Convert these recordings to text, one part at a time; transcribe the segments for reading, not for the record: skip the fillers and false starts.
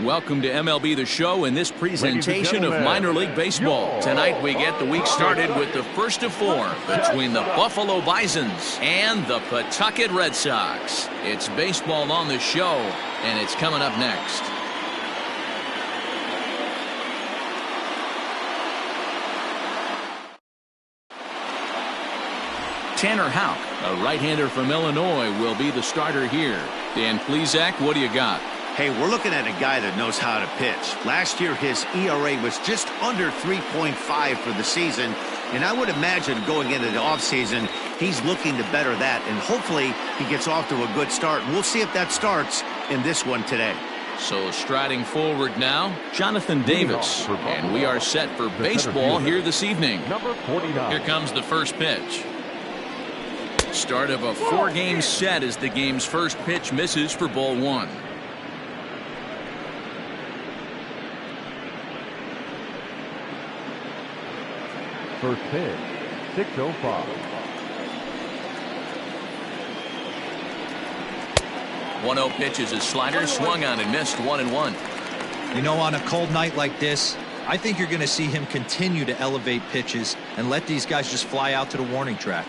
Welcome to MLB The Show and this presentation of minor league baseball. Tonight we get the week started with the first of four between the Buffalo Bisons and the Pawtucket Red Sox. It's baseball on the show, and it's coming up next. Tanner Houck, a right-hander from Illinois, will be the starter here. Dan Plesac, what do you got? Hey, we're looking at a guy that knows how to pitch. Last year, his ERA was just under 3.5 for the season, and I would imagine going into the offseason, he's looking to better that, and hopefully he gets off to a good start. We'll see if that starts in this one today. So striding forward now, Jonathan Davis, and we are set for baseball here this evening. Number 49. Here comes the first pitch. Start of a four-game set as the game's first pitch misses for ball one. First pitch, 6:05. 1-0 pitch is a slider, swung on and missed, 1-1. You know, on a cold night like this, I think you're going to see him continue to elevate pitches and let these guys just fly out to the warning track.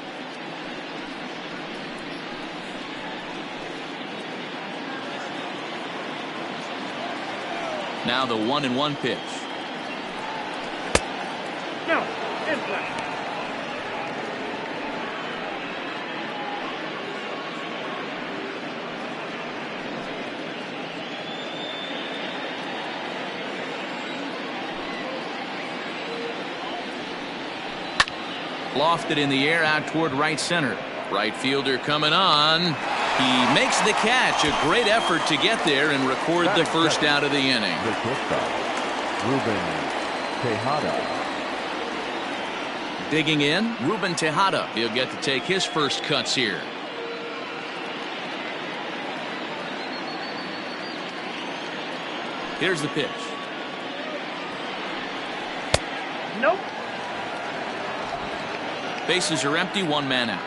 Now the 1-1 pitch. No, in play. Lofted in the air out toward right center. Right fielder coming on. He makes the catch. A great effort to get there and record the first out of the inning. The shortstop, Ruben Tejada. Digging in, Ruben Tejada. He'll get to take his first cuts here. Here's the pitch. Nope. Bases are empty, one man out.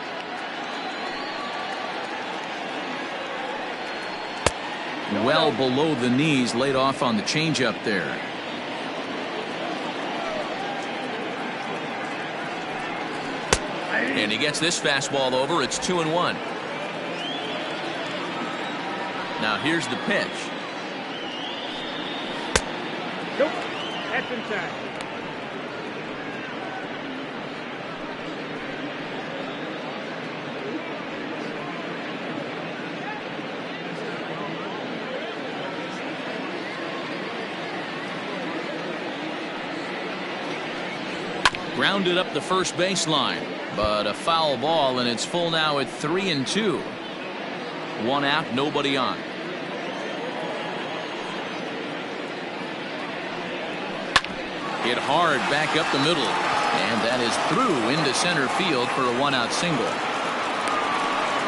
Well below the knees, laid off on the changeup there. And he gets this fastball over. It's 2-1. Now here's the pitch. Nope. That's inside. Grounded up the first baseline, but a foul ball, and it's full now at 3-2. One out, nobody on. Hit hard back up the middle, and that is through into center field for a one-out single.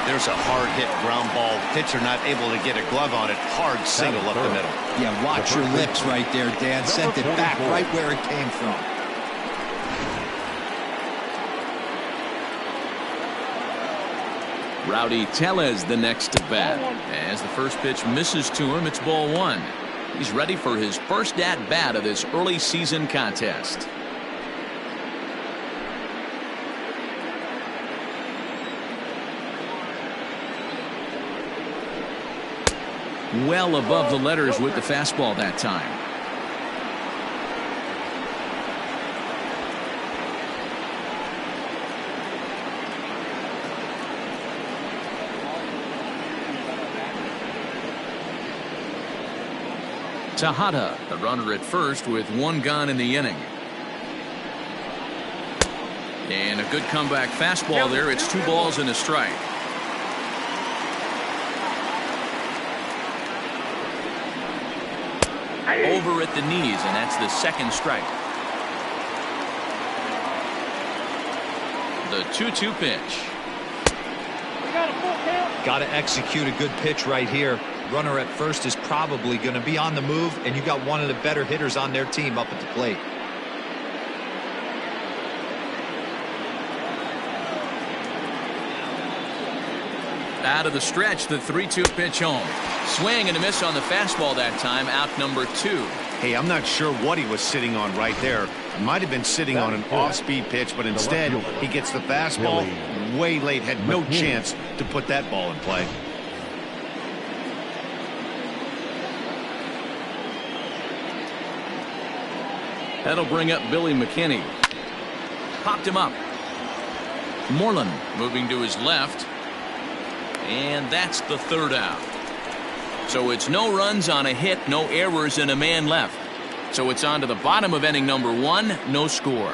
There's a hard hit ground ball. Pitcher not able to get a glove on it. Hard single up the middle. Yeah, watch your lips right there, Dan. Sent it back right where it came from. Rowdy Tellez the next to bat. As the first pitch misses to him, it's ball one. He's ready for his first at-bat of this early season contest. Well above the letters with the fastball that time. Tejada, the runner at first with one gone in the inning. And a good comeback fastball there. It's 2 balls and a strike. Over at the knees, and that's the second strike. The 2-2 pitch. Got to execute a good pitch right here. Runner at first is probably going to be on the move, and you got one of the better hitters on their team up at the plate. Out of the stretch, the 3-2 pitch home. Swing and a miss on the fastball that time. Out number 2. Hey, I'm not sure what he was sitting on right there. Might have been sitting on an off-speed pitch, but instead he gets the fastball way late. Had no chance to put that ball in play. That'll bring up Billy McKinney. Popped him up. Moreland moving to his left. And that's the 3rd out. So it's no runs on a hit, no errors, and a man left. So it's on to the bottom of inning number 1, no score.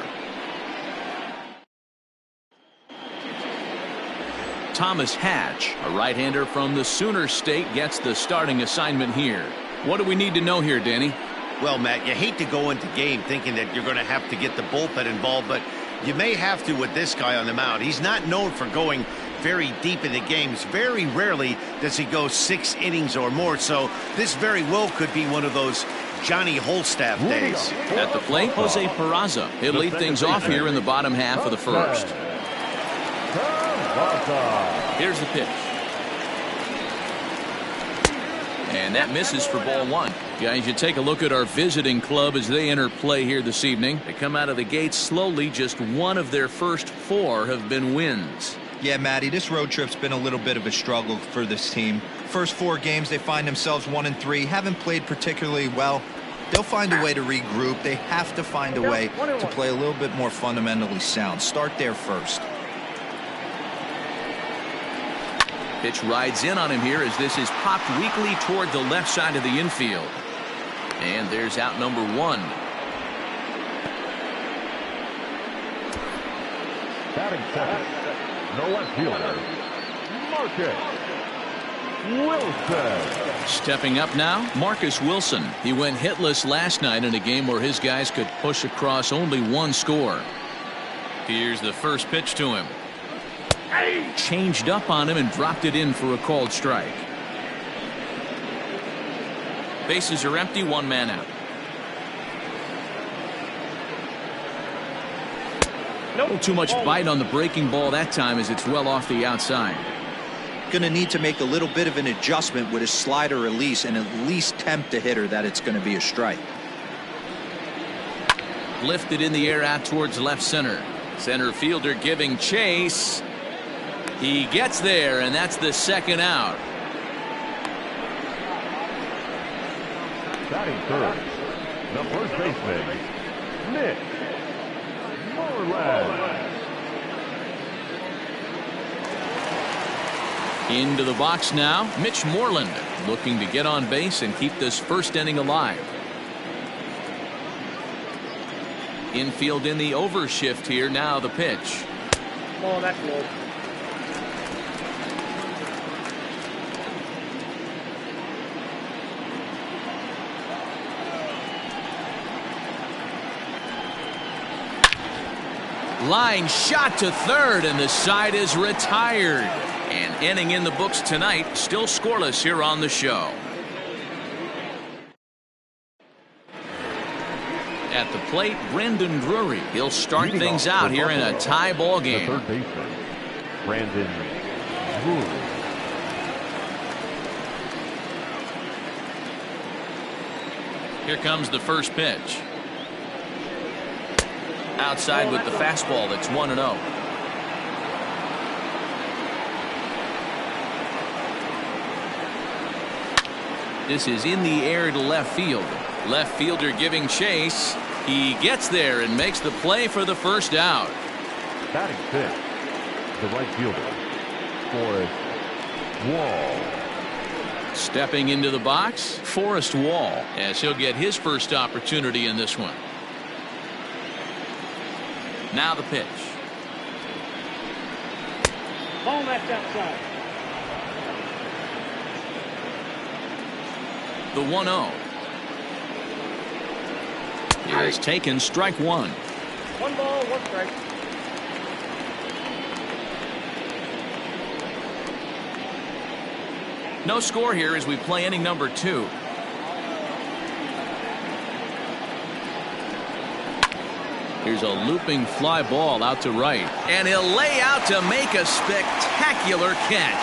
Thomas Hatch, a right-hander from the Sooner State, gets the starting assignment here. What do we need to know here, Danny? Well, Matt, you hate to go into game thinking that you're going to have to get the bullpen involved, but you may have to with this guy on the mound. He's not known for going very deep into games. Very rarely does he go 6 innings or more, so this very well could be one of those Johnny Holstaff days. At the plate, Jose Peraza. He'll lead things off here in the bottom half of the 1st. Here's the pitch. And that misses for ball 1. Guys, you take a look at our visiting club as they enter play here this evening. They come out of the gates slowly. Just one of their first 4 have been wins. Yeah, Matty, this road trip's been a little bit of a struggle for this team. First 4 games, they find themselves 1-3. Haven't played particularly well. They'll find a way to regroup. They have to find a way to play a little bit more fundamentally sound. Start there first. Pitch rides in on him here as this is popped weakly toward the left side of the infield. And there's out number 1. Batting second, the left fielder, Marcus Wilson. Stepping up now, Marcus Wilson. He went hitless last night in a game where his guys could push across only 1 score. Here's the first pitch to him. Changed up on him and dropped it in for a called strike. Bases are empty, 1 man out. Nope. Too much bite on the breaking ball that time as it's well off the outside. Going to need to make a little bit of an adjustment with his slider release and at least tempt the hitter that it's going to be a strike. Lifted in the air out towards left center. Center fielder giving chase. He gets there, and that's the 2nd out. Batting third, the first baseman, Mitch Moreland. Into the box now, Mitch Moreland looking to get on base and keep this 1st inning alive. Infield in the overshift here. Now the pitch. Oh, that's low. Line shot to 3rd, and the side is retired. And inning in the books tonight, still scoreless here on the show. At the plate, Brandon Drury. He'll start things out here in a tie ball game. The third baseman, Brandon Drury. Here comes the first pitch. Outside with the fastball. That's 1-0. This is in the air to left field. Left fielder giving chase. He gets there and makes the play for the 1st out. Batting 5th, the right fielder, Forrest Wall. Stepping into the box, Forrest Wall, as he'll get his first opportunity in this one. Now the pitch. Ball that's outside. The 1-0. It is taken, strike 1. 1 ball, 1 strike. No score here as we play inning number 2. Here's a looping fly ball out to right. And he'll lay out to make a spectacular catch.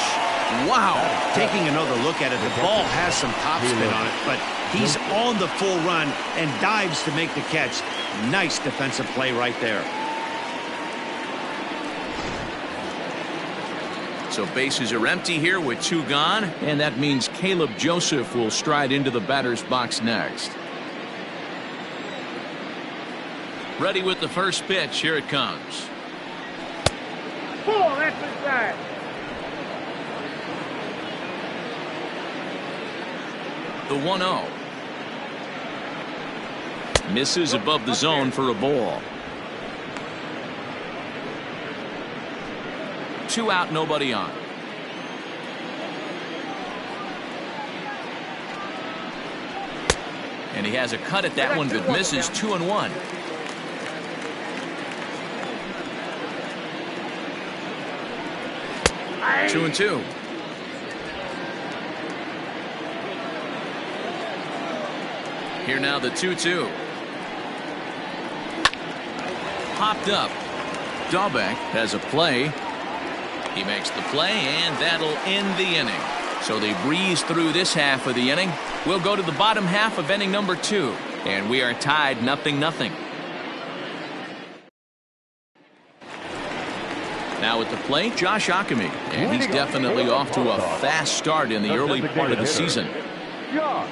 Wow. Taking another look at it, the ball has some topspin on it, but he's on the full run and dives to make the catch. Nice defensive play right there. So bases are empty here with 2 gone, and that means Caleb Joseph will stride into the batter's box next. Ready with the first pitch. Here it comes. Pull, that's inside. The 1-0. Misses above the zone for a ball. 2 out, nobody on. And he has a cut at that one that misses. 2-1. Two and 2. Here now the 2-2. Popped up. Dahlbeck has a play. He makes the play, and that'll end the inning. So they breeze through this half of the inning. We'll go to the bottom half of inning number 2, and we are tied 0-0. Now at the plate, Josh Ockamy, and he's definitely off to a fast start in the early part of the season. Josh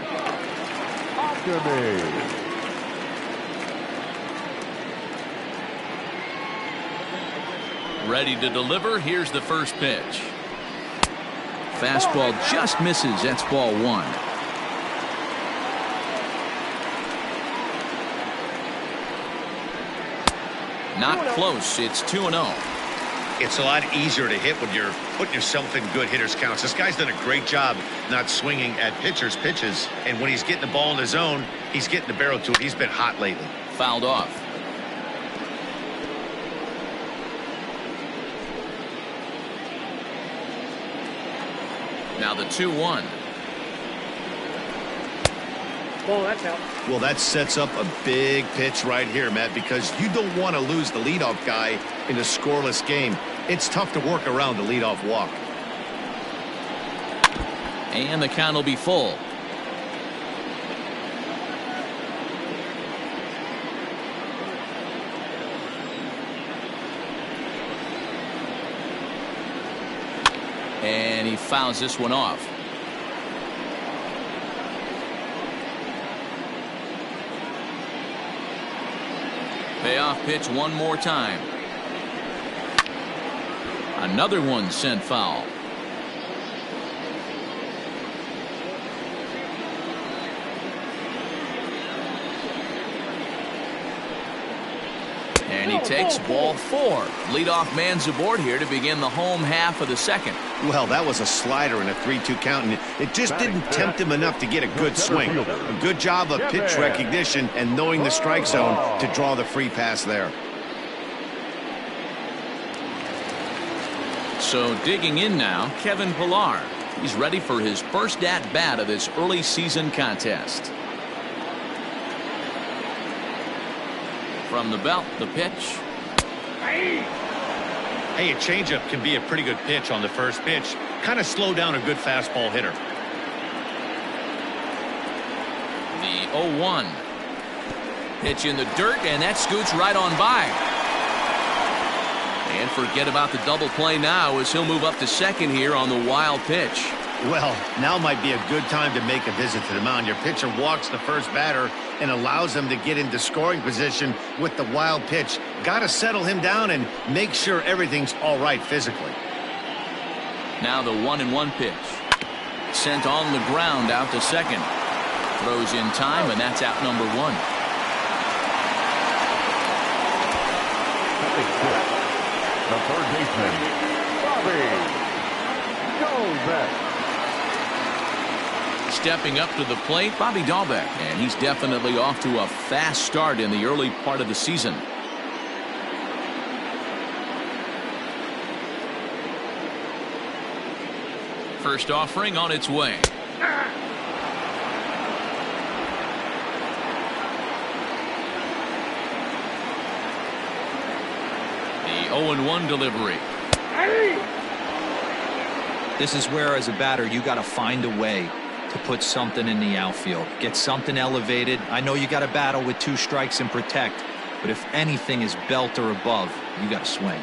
Ockamy. Ready to deliver. Here's the first pitch. Fastball just misses. That's ball 1. Not close. It's 2-0. It's a lot easier to hit when you're putting yourself in good hitters counts. This guy's done a great job not swinging at pitchers' pitches, and when he's getting the ball in the zone, he's getting the barrel to it. He's been hot lately. Fouled off. Now the 2-1. Ball, that's out. Well, that sets up a big pitch right here, Matt, because you don't want to lose the leadoff guy in a scoreless game. It's tough to work around the leadoff walk. And the count will be full. And he fouls this one off. Payoff pitch one more time. Another one sent foul. And he takes ball 4. Leadoff man's aboard here to begin the home half of the second. Well, that was a slider in a 3-2 count, and it just didn't tempt him enough to get a good swing. A good job of pitch recognition and knowing the strike zone to draw the free pass there. So digging in now, Kevin Pillar. He's ready for his first at-bat of this early season contest. From the belt, the pitch. Hey, a changeup can be a pretty good pitch on the first pitch. Kind of slow down a good fastball hitter. The 0-1. Pitch in the dirt, and that scoots right on by. And forget about the double play now as he'll move up to second here on the wild pitch. Well, now might be a good time to make a visit to the mound. Your pitcher walks the first batter and allows him to get into scoring position with the wild pitch. Got to settle him down and make sure everything's all right physically. Now the 1-1 pitch. Sent on the ground out to second. Throws in time, and that's out number 1. The third baseman, Bobby Dahlbeck. Stepping up to the plate, Bobby Dahlbeck, and he's definitely off to a fast start in the early part of the season. First offering on its way. The 0-1 delivery. This is where, as a batter, you got to find a way to put something in the outfield. Get something elevated. I know you got to battle with 2 strikes and protect, but if anything is belt or above, you got to swing.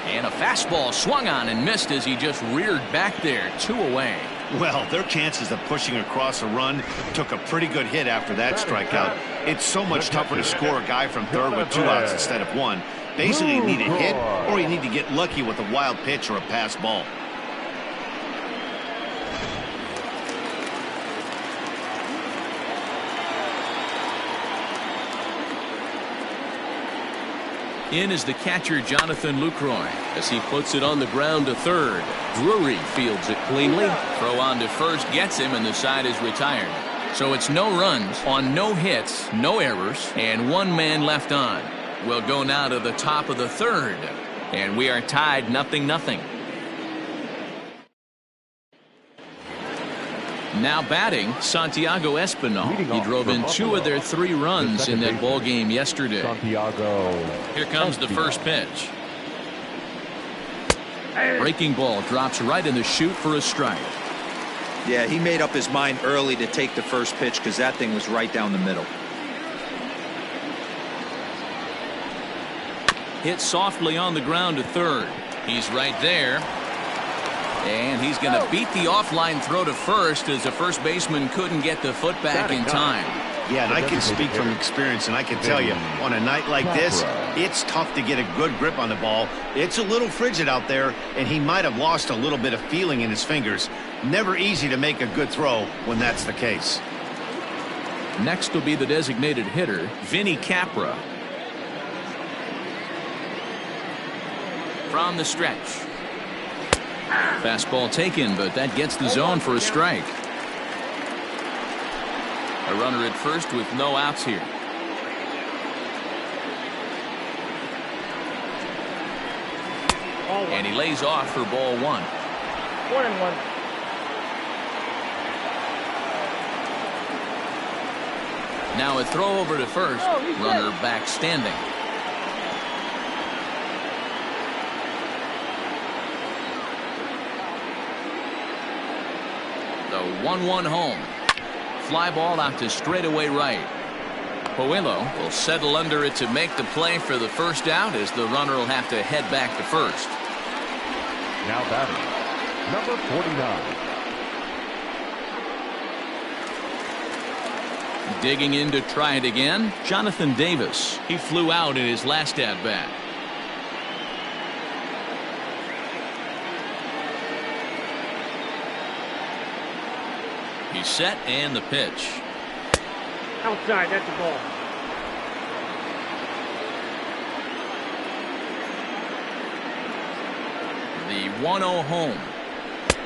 And a fastball swung on and missed as he just reared back there. 2 away. Well, their chances of pushing across a run took a pretty good hit after that strikeout. It's so much tougher to score a guy from third with 2 outs instead of 1. Basically, you need a hit or you need to get lucky with a wild pitch or a pass ball. In is the catcher, Jonathan Lucroy, as he puts it on the ground to third. Drury fields it cleanly. Throw on to first gets him, and the side is retired. So it's no runs on no hits, no errors, and 1 man left on. We'll go now to the top of the third, and we are tied 0-0. Now batting, Santiago Espinal. He drove in 2 of their 3 runs in that ball game yesterday. Here comes the first pitch. Breaking ball drops right in the chute for a strike. Yeah, he made up his mind early to take the first pitch because that thing was right down the middle. Hit softly on the ground to third. He's right there. And he's going to beat the offline throw to first as the first baseman couldn't get the foot back in time. Yeah, and I can speak from experience, and I can tell you, on a night like this, it's tough to get a good grip on the ball. It's a little frigid out there, and he might have lost a little bit of feeling in his fingers. Never easy to make a good throw when that's the case. Next will be the designated hitter, Vinny Capra. From the stretch. Fastball taken, but that gets the zone for a strike. A runner at first with no outs here. And he lays off for ball 1. 1-1. Now a throw over to first. Runner back standing. The 1-1 home. Fly ball out to straightaway right. Puello will settle under it to make the play for the first out as the runner will have to head back to first. Now batting, number 49. Digging in to try it again, Jonathan Davis. He flew out in his last at bat. He's set and the pitch. Outside, that's the ball. The 1-0 home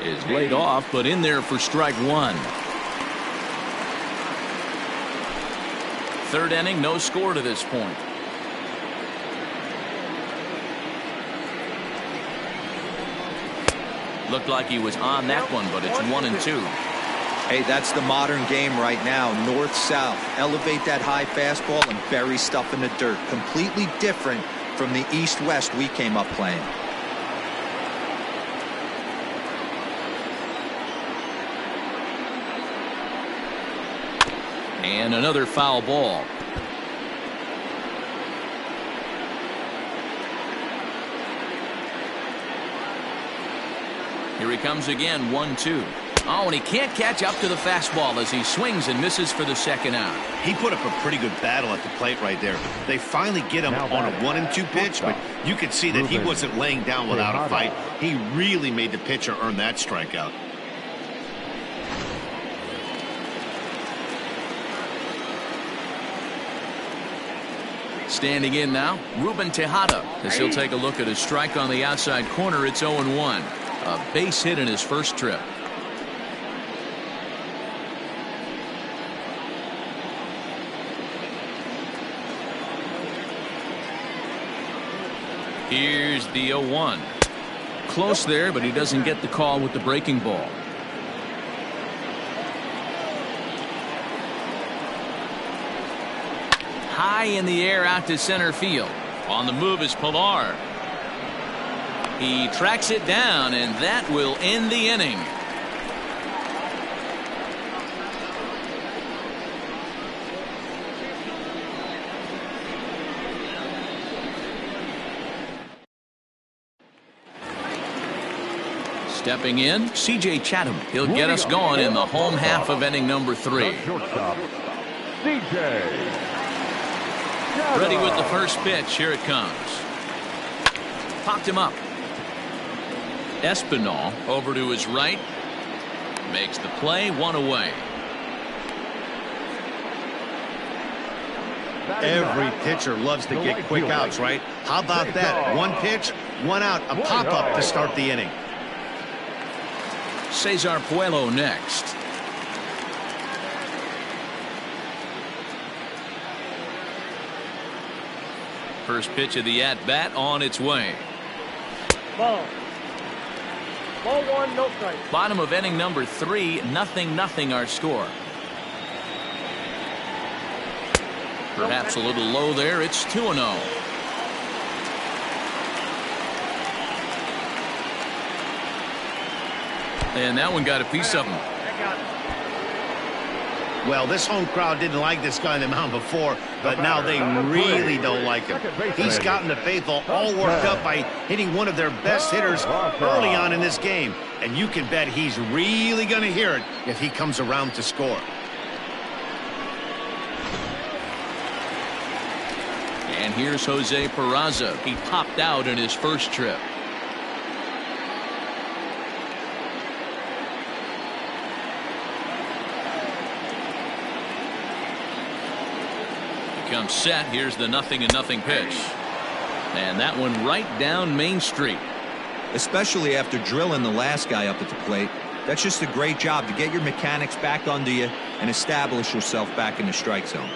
is laid off, but in there for strike 1. Third inning, no score to this point. Looked like he was on that one, but it's 1-2. Hey, that's the modern game right now. North-south. Elevate that high fastball and bury stuff in the dirt. Completely different from the east-west we came up playing. And another foul ball. Here he comes again, 1-2. Oh, and he can't catch up to the fastball as he swings and misses for the second out. He put up a pretty good battle at the plate right there. They finally get him on a 1-2 pitch, but you could see that he wasn't laying down without a fight. He really made the pitcher earn that strikeout. Standing in now, Ruben Tejada, as he'll take a look at a strike on the outside corner. It's 0-1. A base hit in his first trip. Here's the 0-1. Close there, but he doesn't get the call with the breaking ball. High in the air out to center field. On the move is Pilar. He tracks it down, and that will end the inning. Stepping in, C.J. Chatham. He'll get us going in the home half of inning number 3. Shortstop, C.J. Ready with the first pitch. Here it comes. Popped him up. Espinal over to his right. Makes the play, 1 away. Every pitcher loves to get quick outs, right? How about that? 1 pitch, 1 out, a pop-up to start the inning. Cesar Puello next. First pitch of the at-bat on its way. Ball. Ball 1, no strike. Bottom of inning number 3, 0-0 our score. Perhaps a little low there. It's 2-0. And that one got a piece of him. Well, this home crowd didn't like this guy on the mound before, but now they really don't like him. He's gotten the faithful all worked up by hitting one of their best hitters early on in this game. And you can bet he's really going to hear it if he comes around to score. And here's Jose Peraza. He popped out in his first trip. Comes set. Here's the 0-0 pitch. And that one right down Main Street. Especially after drilling the last guy up at the plate. That's just a great job to get your mechanics back under you and establish yourself back in the strike zone.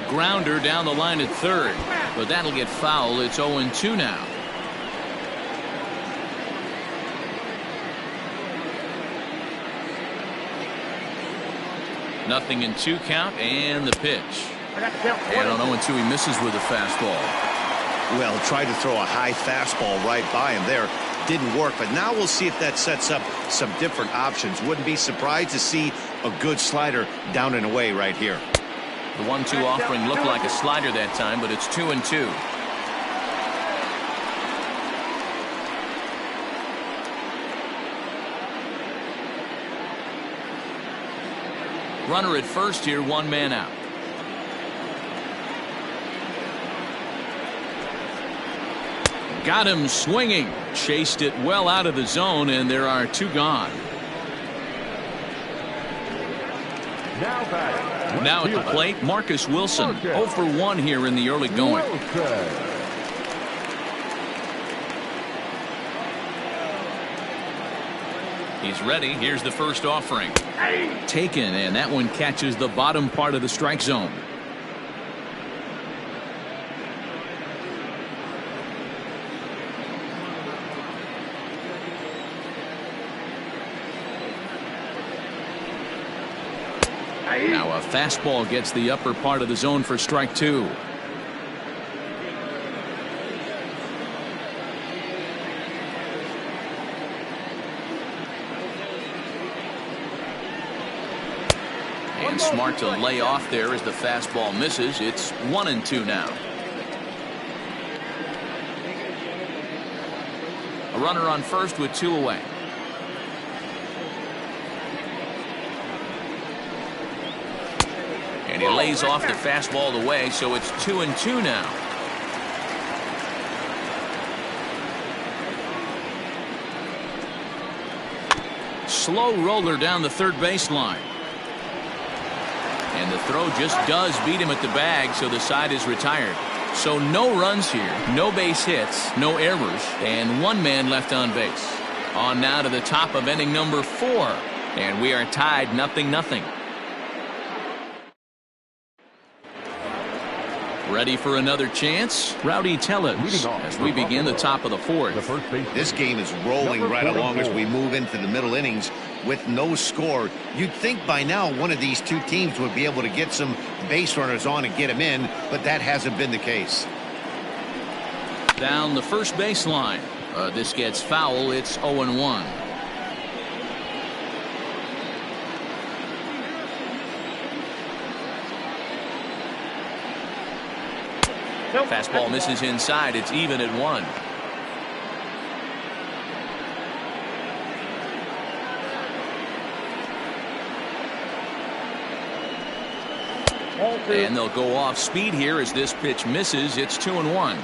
Grounder down the line at third, but that'll get foul. It's 0-2 now. Nothing in 2 count, and the pitch. And on 0-2 he misses with a fastball. Well, tried to throw a high fastball right by him there. Didn't work, but now we'll see if that sets up some different options. Wouldn't be surprised to see a good slider down and away right here. The 1-2 offering looked like a slider that time, but it's 2-2. Runner at first here, 1 man out. Got him swinging. Chased it well out of the zone, and there are 2 gone. Now at the plate, Marcus Wilson. 0 for 1 here in the early going. He's ready. Here's the first offering. Taken, and that one catches the bottom part of the strike zone. Now a fastball gets the upper part of the zone for strike 2. And smart to lay off there as the fastball misses. It's 1-2 now. A runner on first with 2 away. And he lays off the fastball away, so it's 2-2 now. Slow roller down the third baseline. And the throw just does beat him at the bag, so the side is retired. So no runs here, no base hits, no errors, and 1 man left on base. On now to the top of inning number 4, and we are tied 0-0. Ready for another chance? Rowdy Tellez as we begin the top of the fourth. This game is rolling right along as we move into the middle innings with no score. You'd think by now one of these two teams would be able to get some base runners on and get them in, but that hasn't been the case. Down the first baseline. This gets foul. It's 0-1. Fastball misses inside. It's even at 1. And they'll go off speed here as this pitch misses. It's 2-1.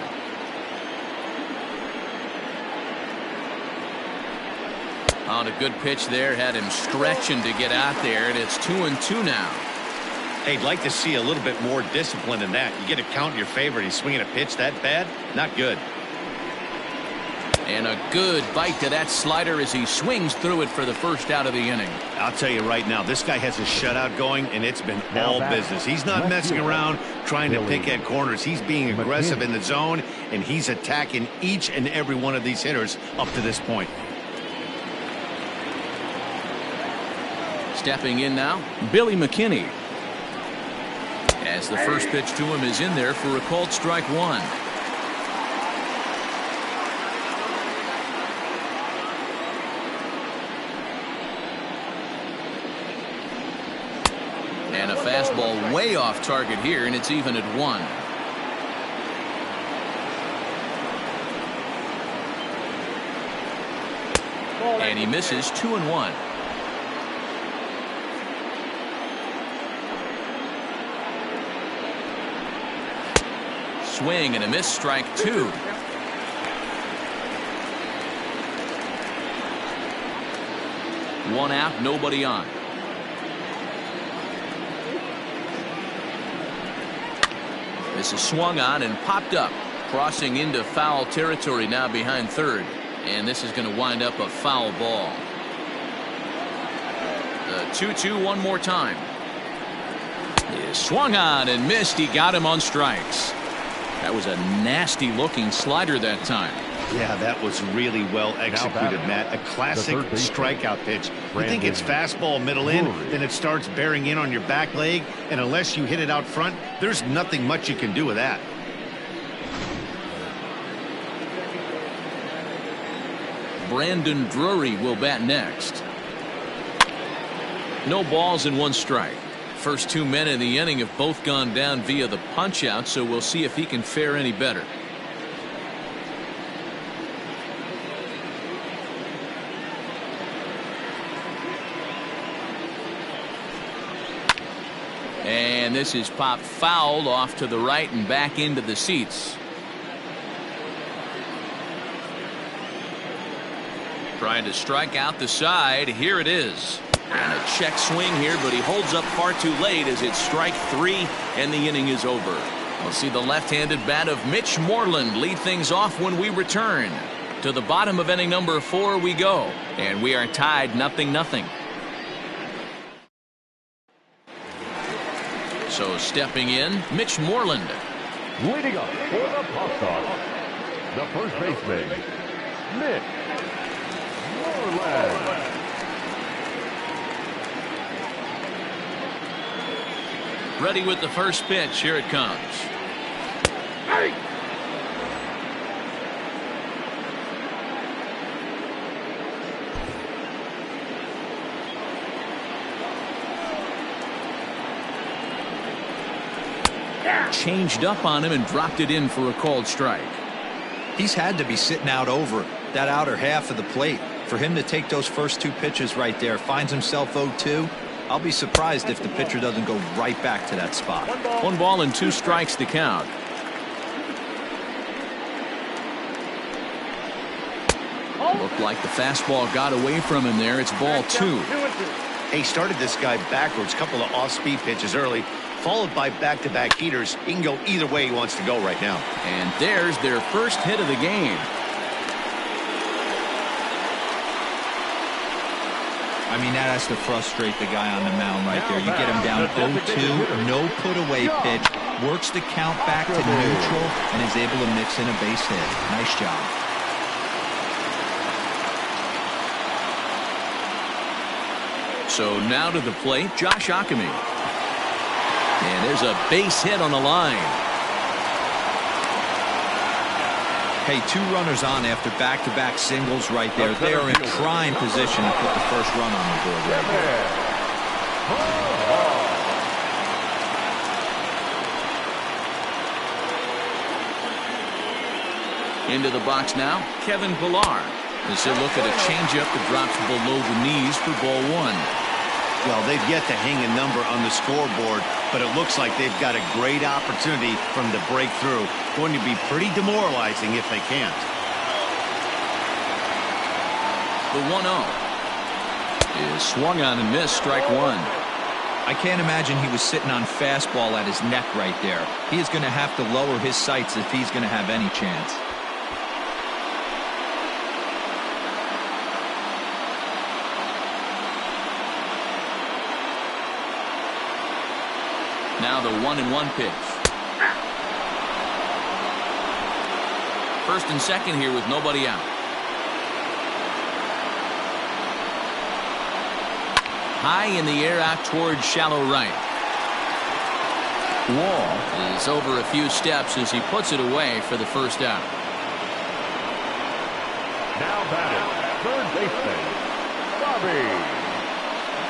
On a good pitch there, had him stretching to get out there, and it's 2-2 now. Hey, I'd like to see a little bit more discipline in that. You get a count in your favor. He's swinging a pitch that bad? Not good. And a good bite to that slider as he swings through it for the first out of the inning. I'll tell you right now, this guy has a shutout going, and it's been all business. He's not messing around trying to pick at corners. He's being aggressive in the zone, and he's attacking each and every one of these hitters up to this point. Stepping in now, Billy McKinney. As the first pitch to him is in there for a called strike 1. And a fastball way off target here, and it's even at 1. And he misses 2-1. Swing and a miss, strike 2. One out, nobody on. This is swung on and popped up, crossing into foul territory now behind third, and this is going to wind up a foul ball. The 2-2 one more time. He swung on and missed. He got him on strikes. That was a nasty looking slider that time. Yeah, that was really well executed, Matt. A classic strikeout pitch. You think it's fastball middle in, then it starts bearing in on your back leg, and unless you hit it out front, there's nothing much you can do with that. Brandon Drury will bat next. No balls and 1 strike. First 2 men in the inning have both gone down via the punch out, so we'll see if he can fare any better. And this is popped foul off to the right and back into the seats. Trying to strike out the side. Here it is. And a check swing here, but he holds up far too late as it's strike 3 and the inning is over. We'll see the left-handed bat of Mitch Moreland lead things off when we return. To the bottom of inning number 4 we go, and we are tied 0-0. So stepping in, Mitch Moreland. Leading up for the Pop Sox, the first baseman, Mitch Moreland. Ready with the first pitch. Here it comes. Hey! Changed up on him and dropped it in for a called strike. He's had to be sitting out over that outer half of the plate. For him to take those first 2 pitches right there, finds himself 0-2. I'll be surprised if the pitcher doesn't go right back to that spot. 1 ball and 2 strikes to count. Looked like the fastball got away from him there. It's ball 2. He started this guy backwards, couple of off-speed pitches early, followed by back-to-back heaters. He can go either way he wants to go right now. And there's their first hit of the game. I mean, that has to frustrate the guy on the mound right there. You get him down 0-2, no put-away pitch, works the count back to neutral, and is able to mix in a base hit. Nice job. So now to the plate, Josh Ockamy. And there's a base hit on the line. Hey, 2 runners on after back-to-back singles right there. They are in prime position to put the first run on the board right there. Into the box now, Kevin Pillar. As they look at a changeup that drops below the knees for ball 1. Well, they've yet to hang a number on the scoreboard, but it looks like they've got a great opportunity from the breakthrough. Going to be pretty demoralizing if they can't. The 1-0 is swung on and missed, strike 1. I can't imagine he was sitting on fastball at his neck right there. He is going to have to lower his sights if he's going to have any chance. Now the 1-1 pitch. First and second here with nobody out. High in the air out towards shallow right. Wall is over a few steps as he puts it away for the first out. Now batting, third baseman, Bobby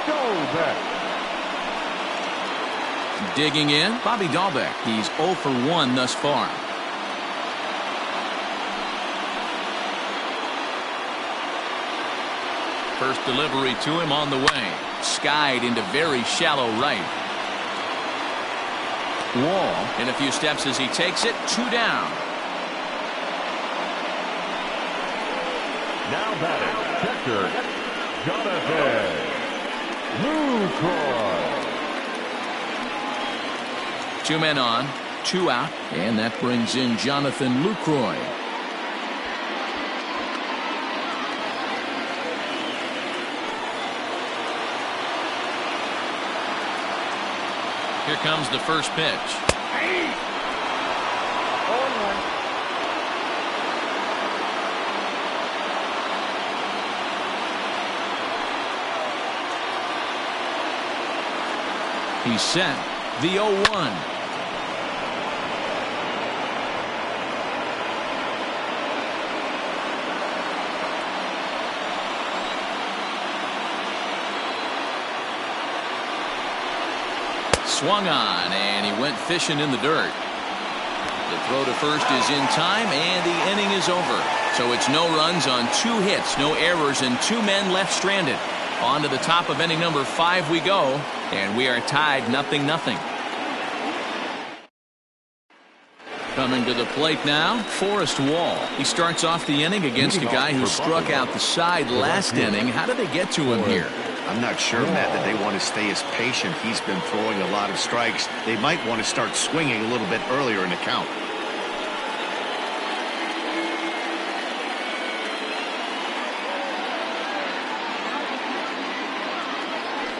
Dalbec. Digging in, Bobby Dalbec. He's 0 for 1 thus far. First delivery to him on the way. Skied into very shallow right. Wall in a few steps as he takes it. 2 down. Now batting, catcher, Jonathan Lucroy. 2 men on, 2 out, and that brings in Jonathan Lucroy. Here comes the first pitch. He's set. The 0-1. Swung on, and he went fishing in the dirt. The throw to first is in time, and the inning is over. So it's no runs on 2 hits, no errors, and 2 men left stranded. On to the top of inning number 5 we go, and we are tied 0-0. Coming to the plate now, Forrest Wall. He starts off the inning against a guy who struck out the side last inning. How did they get to him here? I'm not sure, Matt, that they want to stay as patient. He's been throwing a lot of strikes. They might want to start swinging a little bit earlier in the count.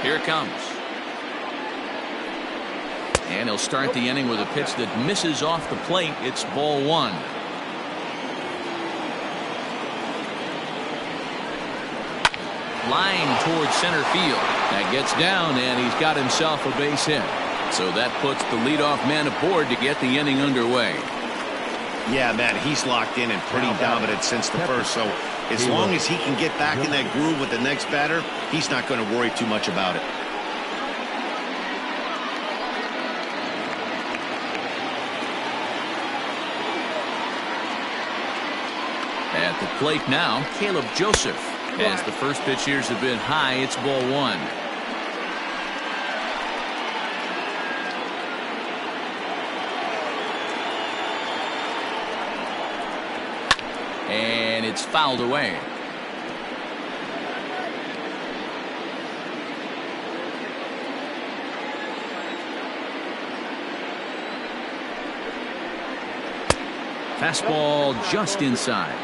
Here it comes. And he'll start the inning with a pitch that misses off the plate. It's ball 1. Line towards center field. That gets down, and he's got himself a base hit. So that puts the leadoff man aboard to get the inning underway. Yeah, Matt, he's locked in and pretty dominant since the first. So as long as he can get back in that groove with the next batter, he's not going to worry too much about it. At the plate now, Caleb Joseph. As the first pitch here's a bit high, it's ball 1. And it's fouled away. Fastball just inside.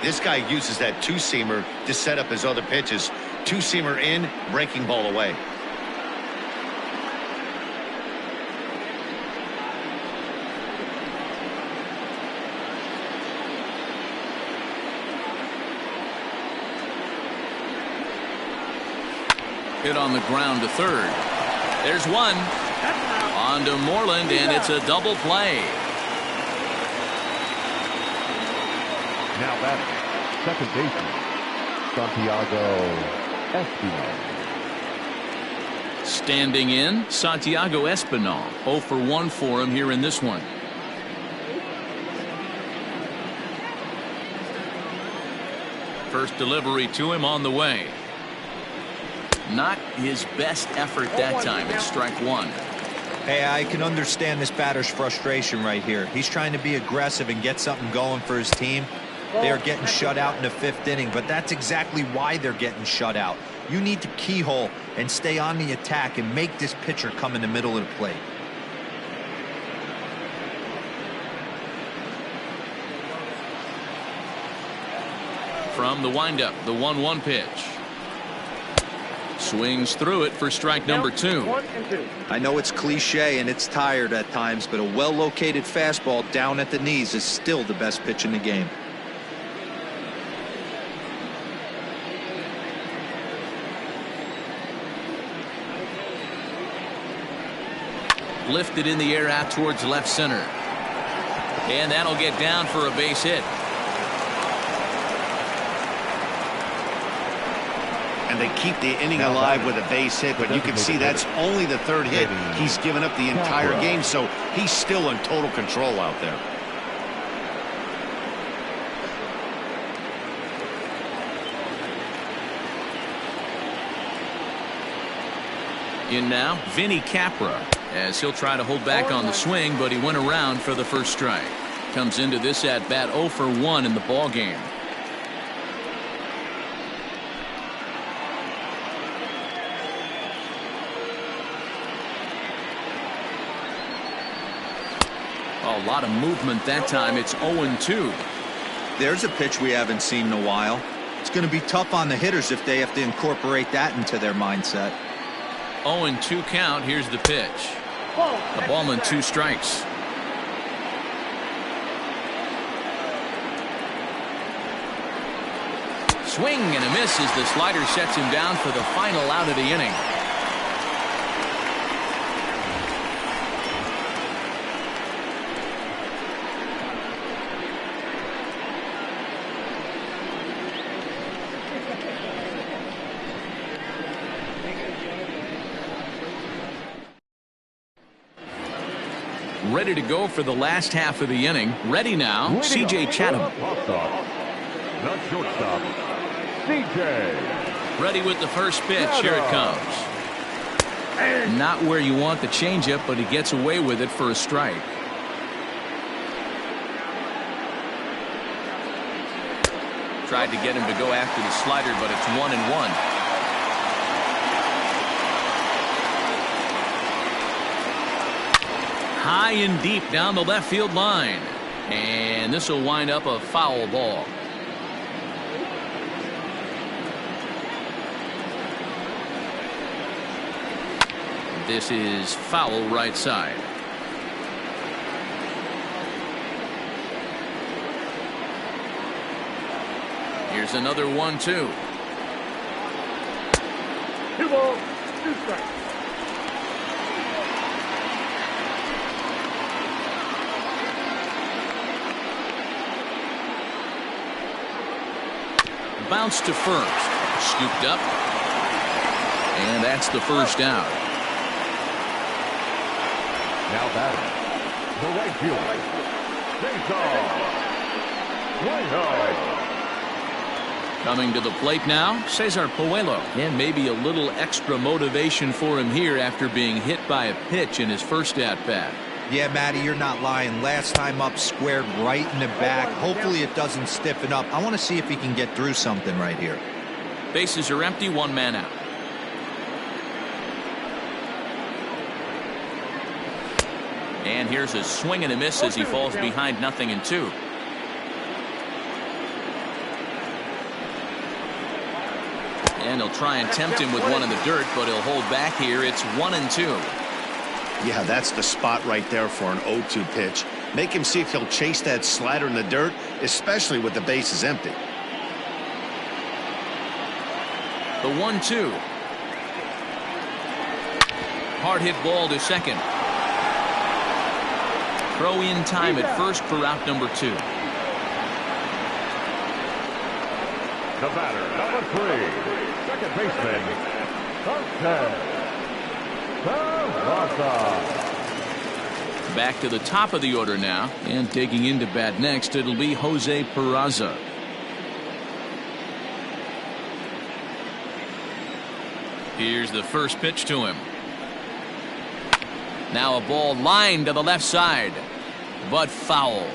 This guy uses that 2-seamer to set up his other pitches. Two-seamer in, breaking ball away. Hit on the ground to third. There's one. On to Moreland, and it's a double play. Now batting, second baseman, Santiago Espinal. Standing in, Santiago Espinal. 0 for 1 for him here in this one. First delivery to him on the way. Not his best effort that time. It's strike one. Hey, I can understand this batter's frustration right here. He's trying to be aggressive and get something going for his team. They are getting shut out in the 5th inning, but that's exactly why they're getting shut out. You need to keyhole and stay on the attack and make this pitcher come in the middle of the plate. From the windup, the 1-1 pitch. Swings through it for strike number 2. 1 and 2. I know it's cliche and it's tired at times, but a well-located fastball down at the knees is still the best pitch in the game. Lifted in the air out towards left center. And that'll get down for a base hit. And they keep the inning alive with a base hit, but you can see that's only the 3rd hit. He's given up the entire game, so he's still in total control out there. In now, Vinny Capra, as he'll try to hold back on the swing, but he went around for the first strike. Comes into this at bat 0 for 1 in the ball game. A lot of movement that time. It's 0-2. There's a pitch we haven't seen in a while. It's going to be tough on the hitters if they have to incorporate that into their mindset. 0-2 count. Here's the pitch. A ball and 2 strikes. Swing and a miss as the slider sets him down for the final out of the inning. Ready to go for the last half of the inning. Ready now, C.J. Chatham. The shortstop, C.J. Ready with the first pitch. Here it comes. Not where you want the changeup, but he gets away with it for a strike. Tried to get him to go after the slider, but it's 1-1. High and deep down the left field line. And this will wind up a foul ball. This is foul right side. Here's another 1-2. 2 balls, 2 strikes. Bounce to first. Scooped up. And that's the first out. Now batting, the right fielder, Bisons. Coming to the plate now, Cesar Puello. And maybe a little extra motivation for him here after being hit by a pitch in his first at-bat. Yeah, Matty, you're not lying. Last time up, squared right in the back. Hopefully it doesn't stiffen up. I want to see if he can get through something right here. Bases are empty, 1 man out. And here's a swing and a miss as he falls behind 0-2. And And he'll try and tempt him with one in the dirt, but he'll hold back here. It's 1-2. Yeah, that's the spot right there for an 0-2 pitch. Make him see if he'll chase that slider in the dirt, especially with the bases empty. The 1-2. Hard hit ball to second. Throw in time at first for out number 2. The batter, number 3, second baseman, Back to the top of the order now, and digging into bat next, it'll be Jose Peraza. Here's the first pitch to him. Now a ball lined to the left side, but foul.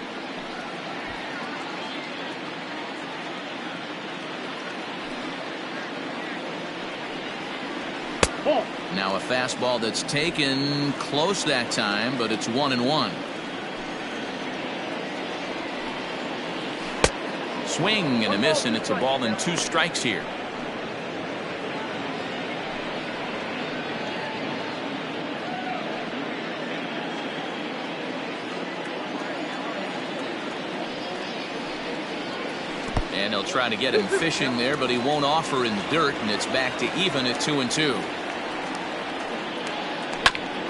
Now a fastball that's taken close that time, but it's 1-1. Swing and a miss, and it's a ball and 2 strikes here. And he'll try to get him fishing there, but he won't offer in the dirt, and it's back to even at 2-2.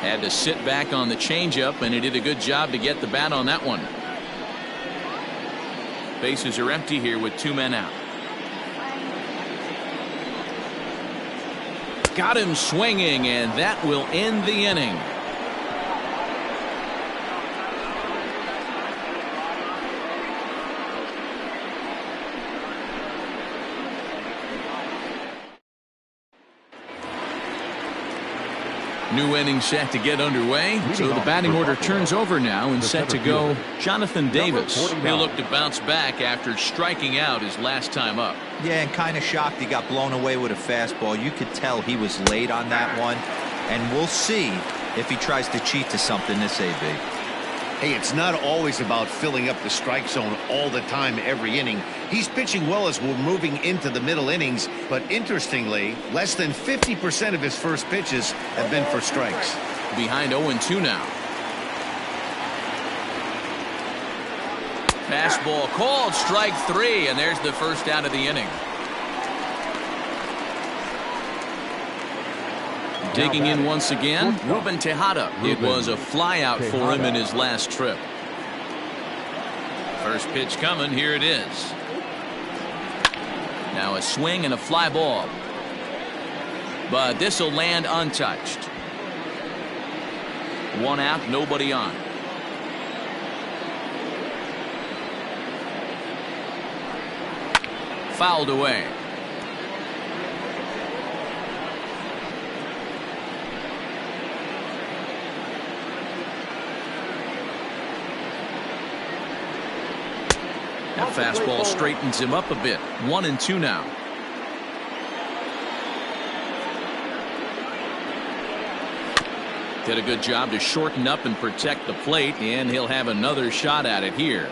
Had to sit back on the changeup, and he did a good job to get the bat on that one. Bases are empty here with 2 men out. Got him swinging, and that will end the inning. New inning set to get underway, so the batting order turns over now and set to go Jonathan Davis. He'll look to bounce back after striking out his last time up. Yeah, and kind of shocked he got blown away with a fastball. You could tell he was late on that one, and we'll see if he tries to cheat to something this AB. Hey, it's not always about filling up the strike zone all the time every inning. He's pitching well as we're moving into the middle innings, but interestingly, less than 50% of his first pitches have been for strikes. Behind 0-2 now. Fastball called, strike 3, and there's the first out of the inning. Digging in once again, Ruben Tejada. It was a flyout for him in his last trip. First pitch coming, here it is. Now a swing and a fly ball. But this will land untouched. 1 out, nobody on. Fouled away. That fastball straightens him up a bit. 1-2 now. Did a good job to shorten up and protect the plate, and he'll have another shot at it here.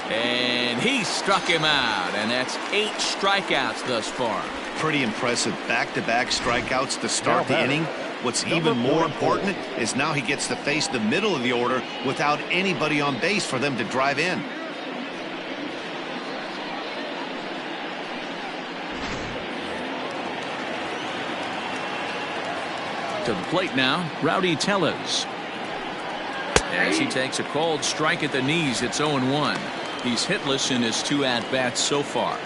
And he struck him out, and that's 8 strikeouts thus far. Pretty impressive back-to-back strikeouts to start the inning. What's even more important is now he gets to face the middle of the order without anybody on base for them to drive in. To the plate now, Rowdy Tellez. As he takes a called strike at the knees, it's 0-1. He's hitless in his 2 at-bats so far.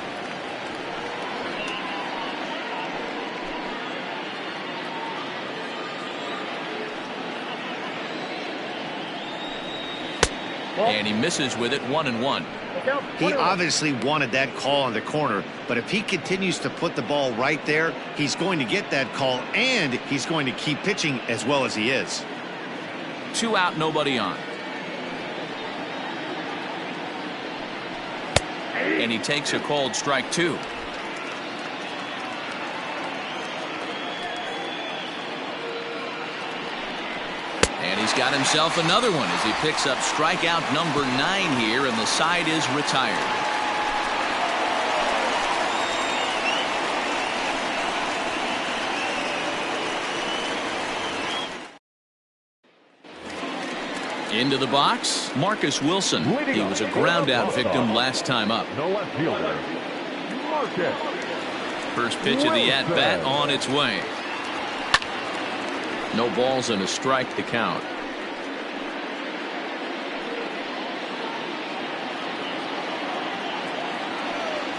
And he misses with it. 1-1. He obviously wanted that call in the corner, but if he continues to put the ball right there, he's going to get that call, and he's going to keep pitching as well as he is. 2 out, nobody on. And he takes a called strike 2. And he's got himself another one as he picks up strikeout number 9 here, and the side is retired. Into the box, Marcus Wilson. He was a ground-out victim last time up. The left fielder, Marcus. First pitch of the at-bat on its way. No balls and a strike to count.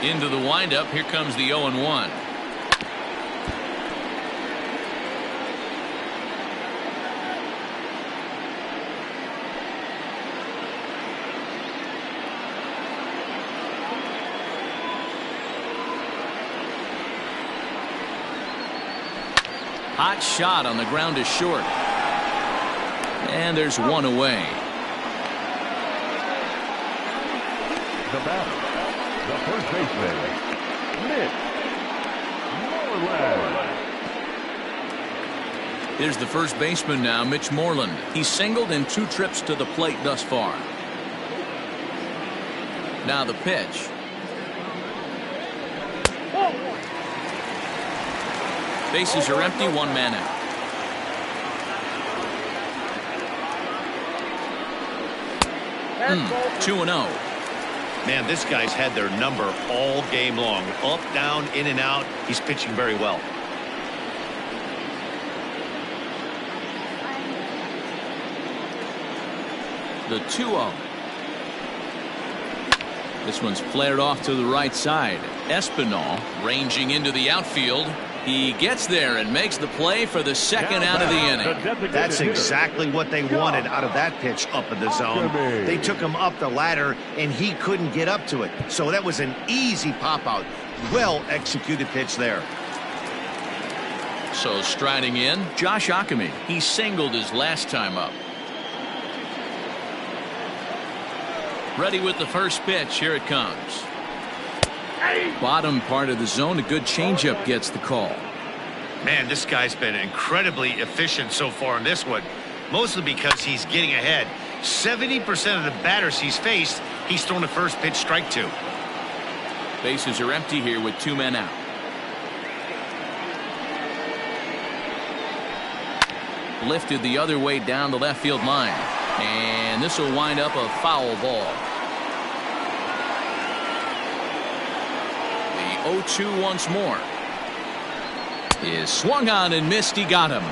Into the windup. Here comes the 0-1. Hot shot on the ground is short. And there's one away. The batter, the first baseman, Mitch Moreland. Here's the first baseman now, Mitch Moreland. He's singled in 2 trips to the plate thus far. Now the pitch. Bases are empty, 1 man out. Hmm, 2-0. Man, this guy's had their number all game long. Up, down, in and out. He's pitching very well. The 2-0. This one's flared off to the right side. Espinal ranging into the outfield. He gets there and makes the play for the second out of the inning. That's exactly what they wanted out of that pitch up in the zone. They took him up the ladder, and he couldn't get up to it. So that was an easy pop-out. Well-executed pitch there. So striding in, Josh Ockamy. He singled his last time up. Ready with the first pitch. Here it comes. Bottom part of the zone, a good changeup gets the call. Man, this guy's been incredibly efficient so far in this one, mostly because he's getting ahead. 70% of the batters he's faced, he's thrown a first pitch strike to. Bases are empty here with 2 men out. Lifted the other way down the left field line, and this will wind up a foul ball. 0-2 once more. Is swung on and missed. He got him.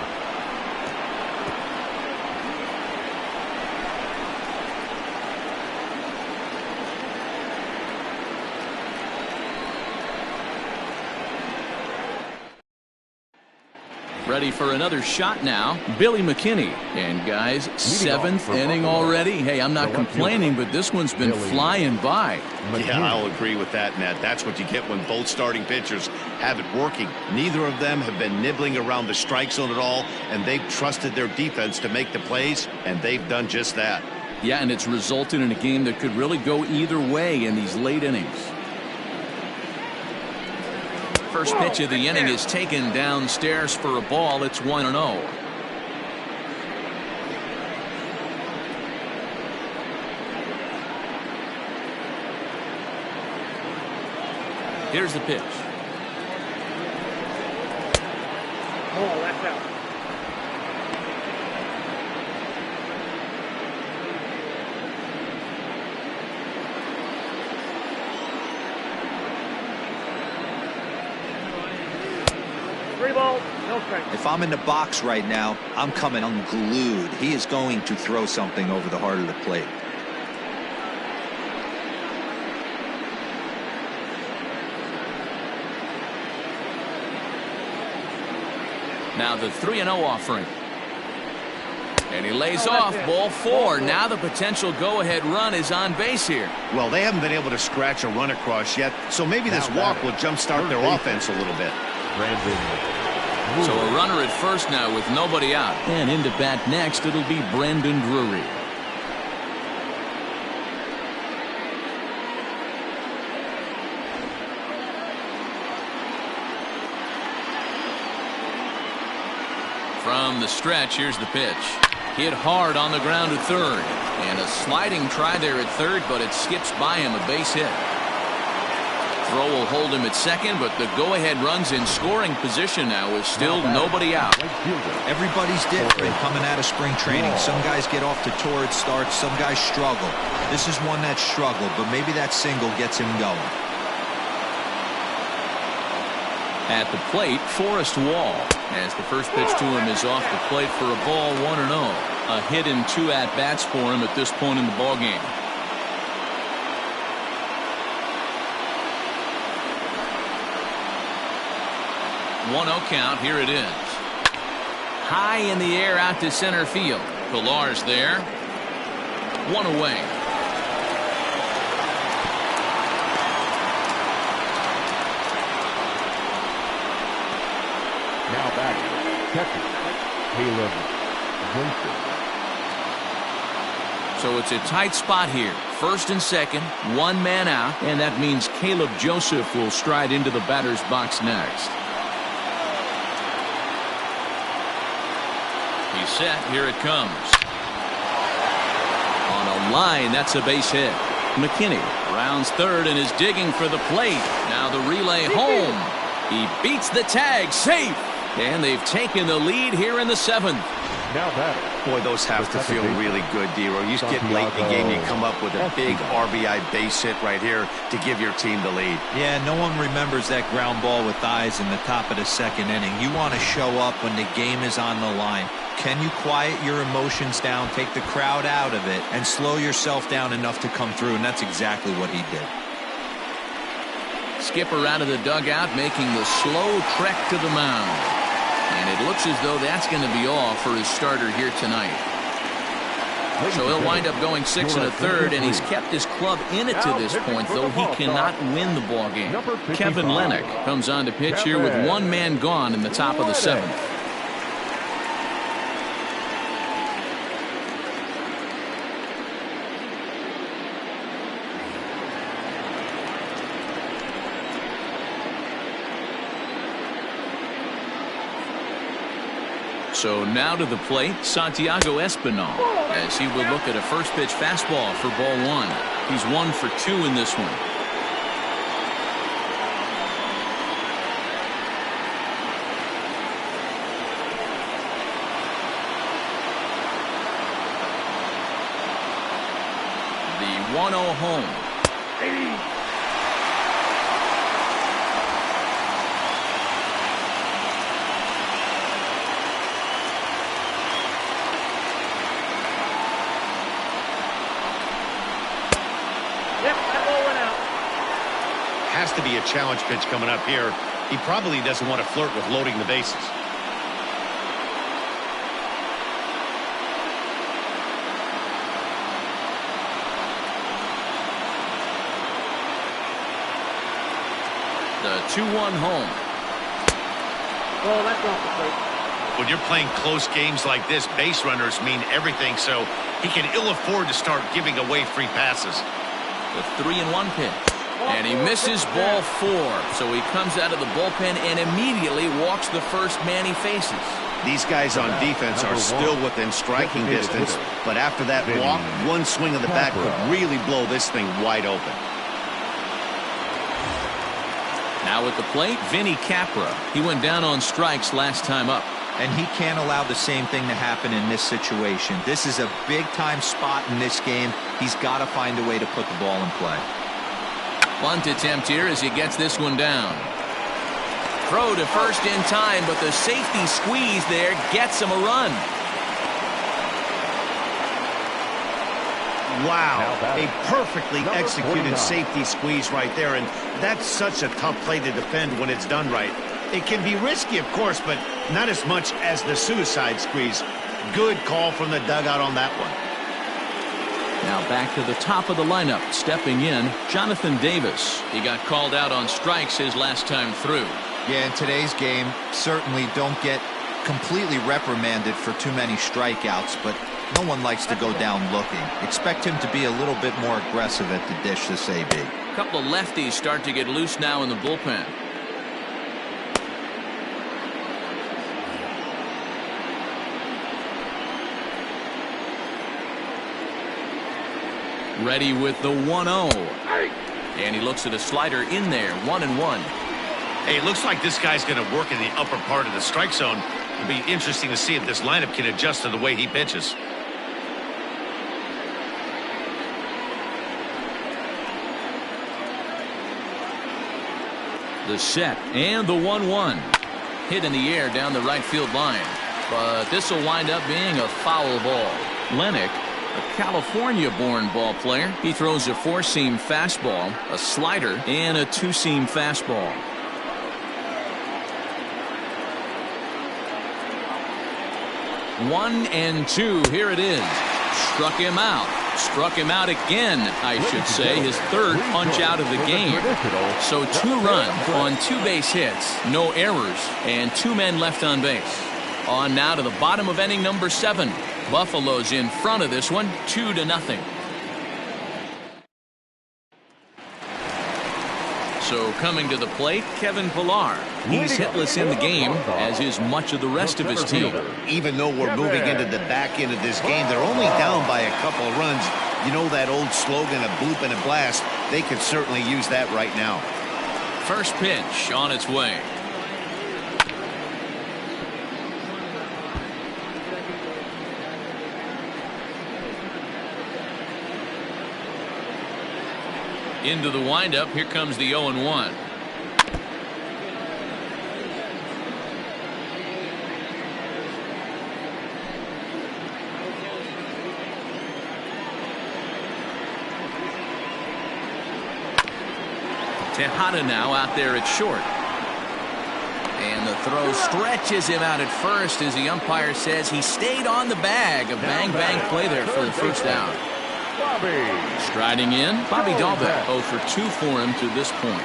Ready for another shot now, Billy McKinney. And guys, 7th inning already. Hey, I'm not complaining, but this one's been flying by. Yeah, I'll agree with that, Matt. That's what you get when both starting pitchers have it working. Neither of them have been nibbling around the strike zone at all, and they've trusted their defense to make the plays, and they've done just that. Yeah, and it's resulted in a game that could really go either way in these late innings. First pitch of the inning is taken downstairs for a ball. It's 1-0. Here's the pitch. Oh, that's out. If I'm in the box right now, I'm coming unglued. He is going to throw something over the heart of the plate. Now the 3-0 offering. And he lays off. Ball 4. Now the potential go-ahead run is on base here. Well, they haven't been able to scratch a run across yet, so maybe this walk will jumpstart their offense a little bit. So a runner at first now with nobody out. And into bat next, it'll be Brandon Drury. From the stretch, here's the pitch. Hit hard on the ground at third. And a sliding try there at third, but it skips by him, a base hit. Throw will hold him at second, but the go-ahead runs in scoring position now with still nobody out. Everybody's different coming out of spring training. Some guys get off to torrid starts. Some guys struggle. This is one that struggled, but maybe that single gets him going. At the plate, Forrest Wall, as the first pitch to him is off the plate for a ball, 1-0. A hit and 2 at-bats for him at this point in the ballgame. One 0 count. Here it is. High in the air out to center field. Pillar's there. One away. Now back, catcher, Caleb Johnson. So it's a tight spot here. First and second, one man out, and that means Caleb Joseph will stride into the batter's box next. He's set. Here it comes. On a line, that's a base hit. McKinney rounds third and is digging for the plate. Now the relay home. He beats the tag. Safe. And they've taken the lead here in the 7th. Now batter. Boy, those have to feel really good, D-Roy. You get late in the game, you come up with a big RBI base hit right here to give your team the lead. Yeah, no one remembers that ground ball with eyes in the top of the 2nd inning. You want to show up when the game is on the line. Can you quiet your emotions down, take the crowd out of it, and slow yourself down enough to come through? And that's exactly what he did. Skipper out of the dugout, making the slow trek to the mound. And it looks as though that's going to be all for his starter here tonight. So he'll wind up going 6 1/3, and he's kept his club in it to this point, though he cannot win the ball game. Kevin Lennox comes on to pitch here with one man gone in the top of the 7th. So now to the plate, Santiago Espinal, as he will look at a first pitch fastball for ball 1. He's 1 for 2 in this one. The 1-0 home. Has to be a challenge pitch coming up here. He probably doesn't want to flirt with loading the bases. The 2-1 home. Oh, that's off the plate. When you're playing close games like this, base runners mean everything, so he can ill afford to start giving away free passes. The 3-1 pitch. And he misses ball 4. So he comes out of the bullpen and immediately walks the first man he faces. These guys on defense are still within striking distance, but after that walk, one swing of the bat could really blow this thing wide open. Now at the plate, Vinny Capra. He went down on strikes last time up. And he can't allow the same thing to happen in this situation. This is a big-time spot in this game. He's got to find a way to put the ball in play. Bunt attempt here as he gets this one down. Throw to first in time, but the safety squeeze there gets him a run. Wow, a perfectly executed safety squeeze right there, and that's such a tough play to defend when it's done right. It can be risky, of course, but not as much as the suicide squeeze. Good call from the dugout on that one. Now back to the top of the lineup, stepping in, Jonathan Davis. He got called out on strikes his last time through. Yeah, in today's game, certainly don't get completely reprimanded for too many strikeouts, but no one likes to go down looking. Expect him to be a little bit more aggressive at the dish this AB. A couple of lefties start to get loose now in the bullpen. Ready with the 1-0. And he looks at a slider in there, 1-1. Hey, it looks like this guy's going to work in the upper part of the strike zone. It'll be interesting to see if this lineup can adjust to the way he pitches. The set and the 1-1. Hit in the air down the right field line. But this will wind up being a foul ball. Lennox, a California-born ball player. He throws a 4-seam fastball, a slider, and a 2-seam fastball. One and two. Here it is. Struck him out. Struck him out again, I should say. His third punch out of the game. So 2 runs on 2 base hits, no errors, and 2 men left on base. On now to the bottom of inning number 7. Buffalo's in front of this one, 2-0. So coming to the plate, Kevin Pillar. He's hitless in the game, as is much of the rest of his team. Even though we're moving into the back end of this game, they're only down by a couple of runs. You know that old slogan, a bloop and a blast. They could certainly use that right now. First pitch on its way. Into the windup. Here comes the 0-1. Tejada now out there at short. And the throw stretches him out at first as the umpire says he stayed on the bag. A bang-bang play there for the first out. Striding in, Bobby Dahlbeck, 0 for 2 for him to this point.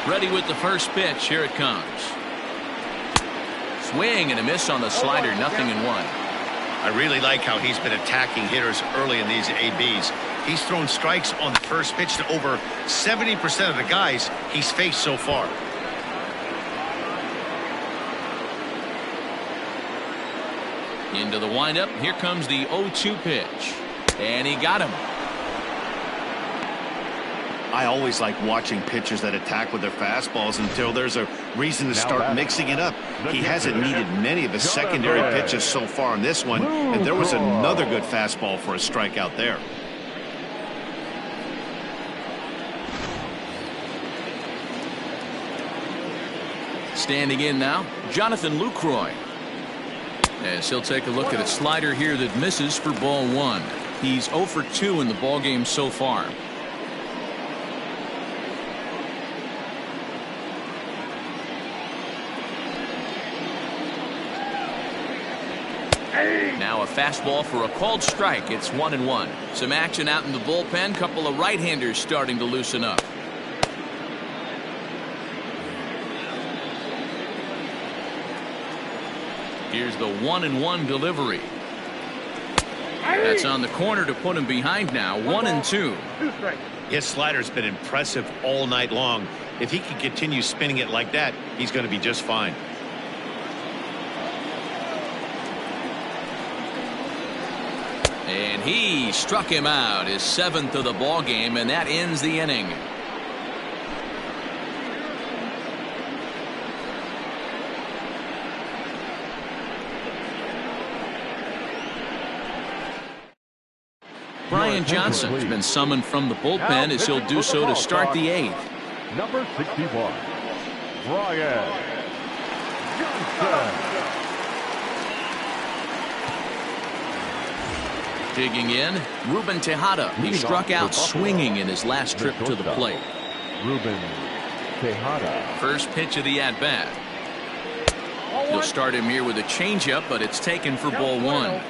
Ready with the first pitch. Here it comes. Swing and a miss on the slider, 0-1. I really like how he's been attacking hitters early in these ABs. He's thrown strikes on the first pitch to over 70% of the guys he's faced so far. Into the windup. Here comes the 0-2 pitch. And he got him. I always like watching pitchers that attack with their fastballs until there's a reason to start mixing it up. He hasn't needed many of his secondary pitches so far in this one, and there was another good fastball for a strikeout there. Standing in now, Jonathan Lucroy. As he'll take a look at a slider here that misses for ball 1. He's 0 for 2 in the ballgame so far. Now a fastball for a called strike. It's 1-1. Some action out in the bullpen. Couple of right-handers starting to loosen up. Here's the 1-1 delivery. That's on the corner to put him behind now. 1-2. His slider's been impressive all night long. If he can continue spinning it like that, he's going to be just fine. And he struck him out, his 7th of the ball game, and that ends the inning. Brian Johnson's been summoned from the bullpen as he'll do so to start the 8th. Number 61, Brian Johnson. Digging in, Ruben Tejada. He struck out swinging in his last trip to the plate. Ruben Tejada. First pitch of the at-bat. He'll start him here with a changeup, but it's taken for ball 1.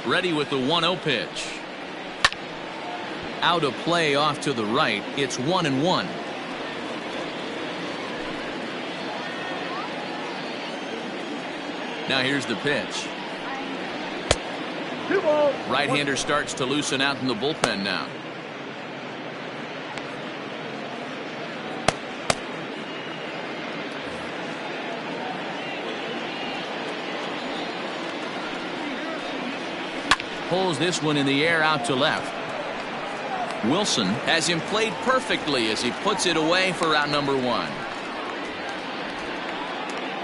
Ready with the 1-0 pitch. Out of play off to the right. It's 1-1. Now here's the pitch. 2 balls. Right-hander starts to loosen out in the bullpen now. Pulls this one in the air out to left. Wilson has him played perfectly as he puts it away for out number 1.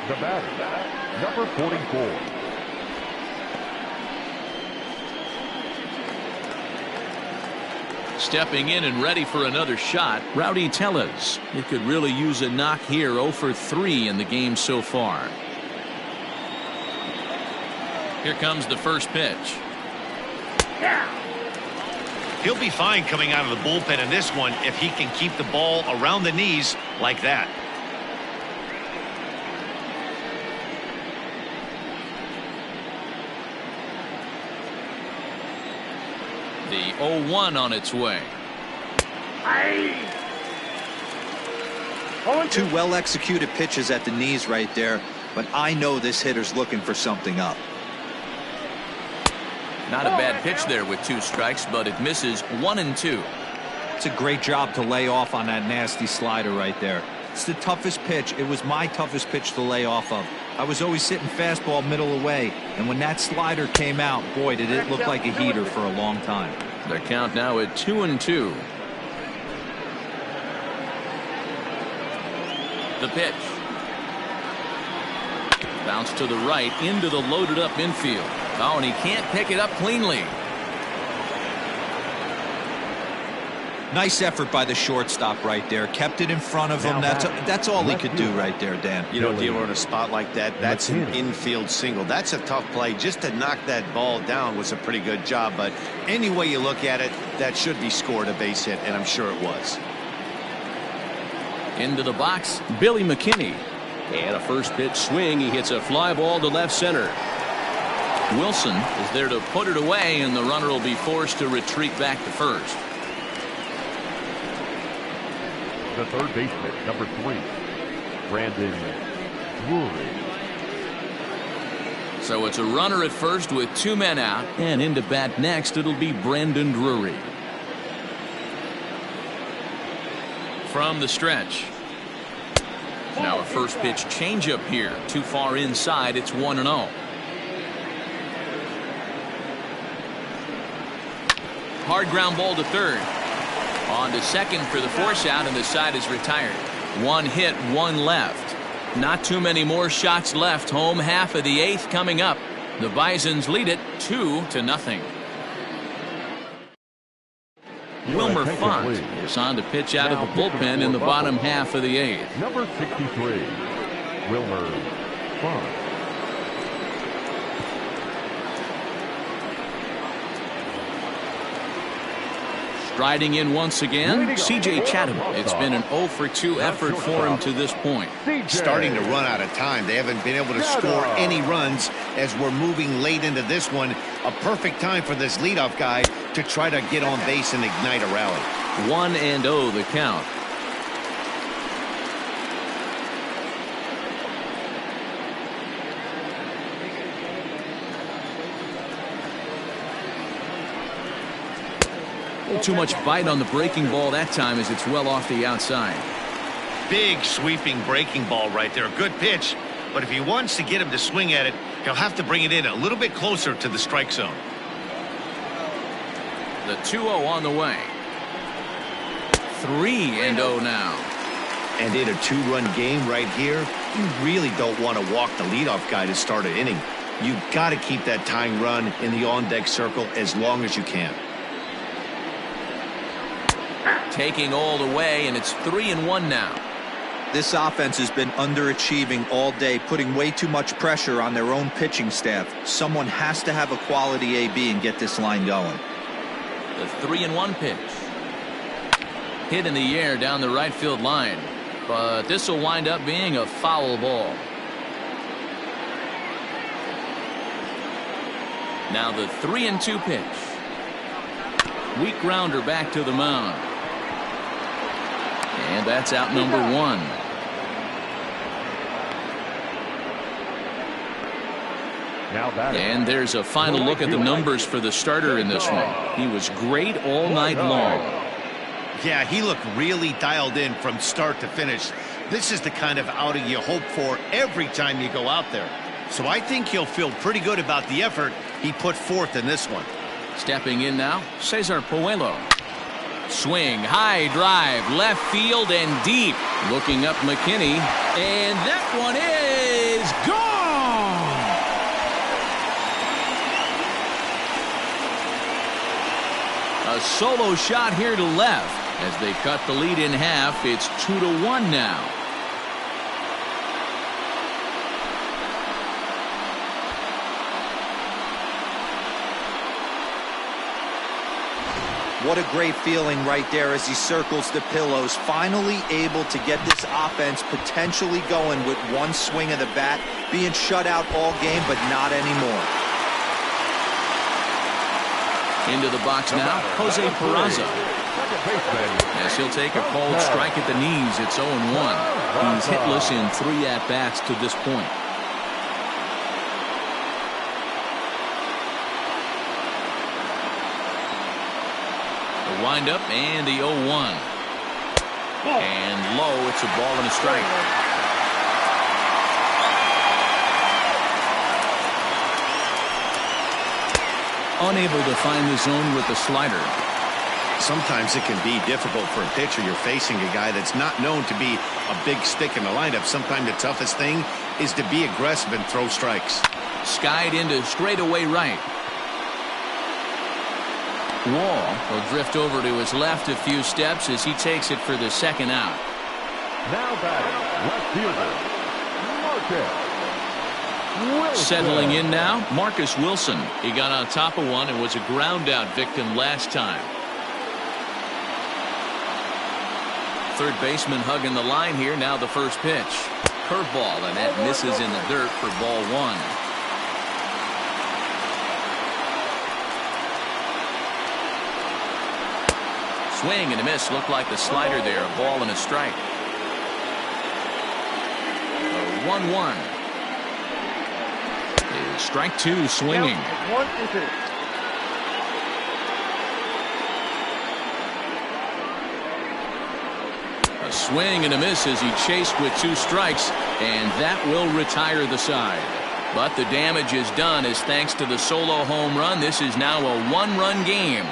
The batter, number 44. Stepping in and ready for another shot, Rowdy Tellez. It could really use a knock here. 0 for 3 in the game so far. Here comes the first pitch. He'll be fine coming out of the bullpen in this one if he can keep the ball around the knees like that. The 0-1 on its way. 2 well-executed pitches at the knees right there, but I know this hitter's looking for something up. Not a bad pitch there with 2 strikes, but it misses 1 and 2. It's a great job to lay off on that nasty slider right there. It's the toughest pitch. It was my toughest pitch to lay off of. I was always sitting fastball middle away, and when that slider came out, boy, did it look like a heater for a long time. The count now at 2 and 2. The pitch. Bounce to the right into the loaded up infield. Oh, and he can't pick it up cleanly. Nice effort by the shortstop right there. Kept it in front of him. That's all he could do right there, Dan. You know, Dealer, in a spot like that, that's an infield single. That's a tough play. Just to knock that ball down was a pretty good job. But any way you look at it, that should be scored a base hit, and I'm sure it was. Into the box, Billy McKinney. And a first pitch swing. He hits a fly ball to left center. Wilson is there to put it away, and the runner will be forced to retreat back to first. The third baseman, number 3, Brandon Drury. So it's a runner at first with 2 men out, and into bat next it'll be Brandon Drury. From the stretch. Now a first pitch changeup here. Too far inside. It's 1-0. Hard ground ball to third. On to second for the force out, and the side is retired. 1 hit, 1 left. Not too many more shots left. Home half of the 8th coming up. The Bisons lead it 2-0. Wilmer Font is on to pitch out of the bullpen in the bottom half of the 8th. Number 63, Wilmer Font. Striding in once again, C.J. Chatham. It's been an 0 for 2 effort for him to this point. Starting to run out of time. They haven't been able to score any runs as we're moving late into this one. A perfect time for this leadoff guy to try to get on base and ignite a rally. 1-0 the count. Too much bite on the breaking ball that time as it's well off the outside. Big sweeping breaking ball right there. Good pitch, but if he wants to get him to swing at it, he'll have to bring it in a little bit closer to the strike zone. The 2-0 on the way. 3-0 now. And in a 2-run game right here, you really don't want to walk the leadoff guy to start an inning. You've got to keep that tying run in the on-deck circle as long as you can. Taking all the way, and it's 3-1 now. This offense has been underachieving all day, putting way too much pressure on their own pitching staff. Someone has to have a quality AB and get this line going. The 3-1 pitch. Hit in the air down the right field line, but this will wind up being a foul ball. Now the 3-2 pitch. Weak grounder back to the mound. And that's out number 1. Now batting. And there's a final look at the numbers for the starter in this one. He was great all night long. Yeah, he looked really dialed in from start to finish. This is the kind of outing you hope for every time you go out there. So I think he'll feel pretty good about the effort he put forth in this one. Stepping in now, Cesar Puello. Swing, high drive, left field and deep. Looking up McKinney, and that one is gone! A solo shot here to left. As they cut the lead in half, it's 2-1 now. What a great feeling right there as he circles the pillows, finally able to get this offense potentially going with one swing of the bat, being shut out all game, but not anymore. Into the box now, Jose Peraza. As he'll take a called strike at the knees, it's 0-1. He's hitless in 3 at-bats to this point. The windup and the 0-1. And low, it's a ball and a strike. Unable to find the zone with the slider. Sometimes it can be difficult for a pitcher. You're facing a guy that's not known to be a big stick in the lineup. Sometimes the toughest thing is to be aggressive and throw strikes. Skied into straightaway right. Wall will drift over to his left a few steps as he takes it for the second out. Now batting, left fielder, Marcus Wilson. Settling in now, Marcus Wilson. He got on top of one and was a ground out victim last time. Third baseman hugging the line here. Now the first pitch. Curveball, and that misses in the dirt for ball 1. Swing and a miss. Looked like the slider there. A ball and a strike. 1-1. Strike 2 swinging. A swing and a miss as he chased with 2 strikes, and that will retire the side. But the damage is done as thanks to the solo home run, this is now a 1-run game.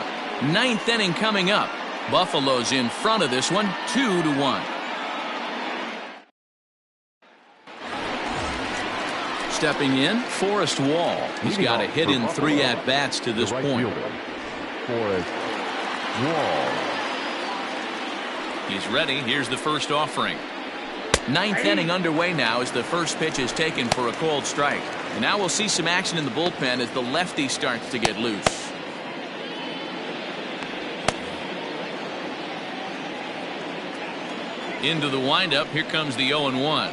9th inning coming up. Buffalo's in front of this one, 2-1. Stepping in, Forrest Wall. He's got a hit in 3 at-bats to this point. Forrest Wall. He's ready. Here's the first offering. 9th inning underway now as the first pitch is taken for a called strike. And now we'll see some action in the bullpen as the lefty starts to get loose. Into the windup. Here comes the 0-1.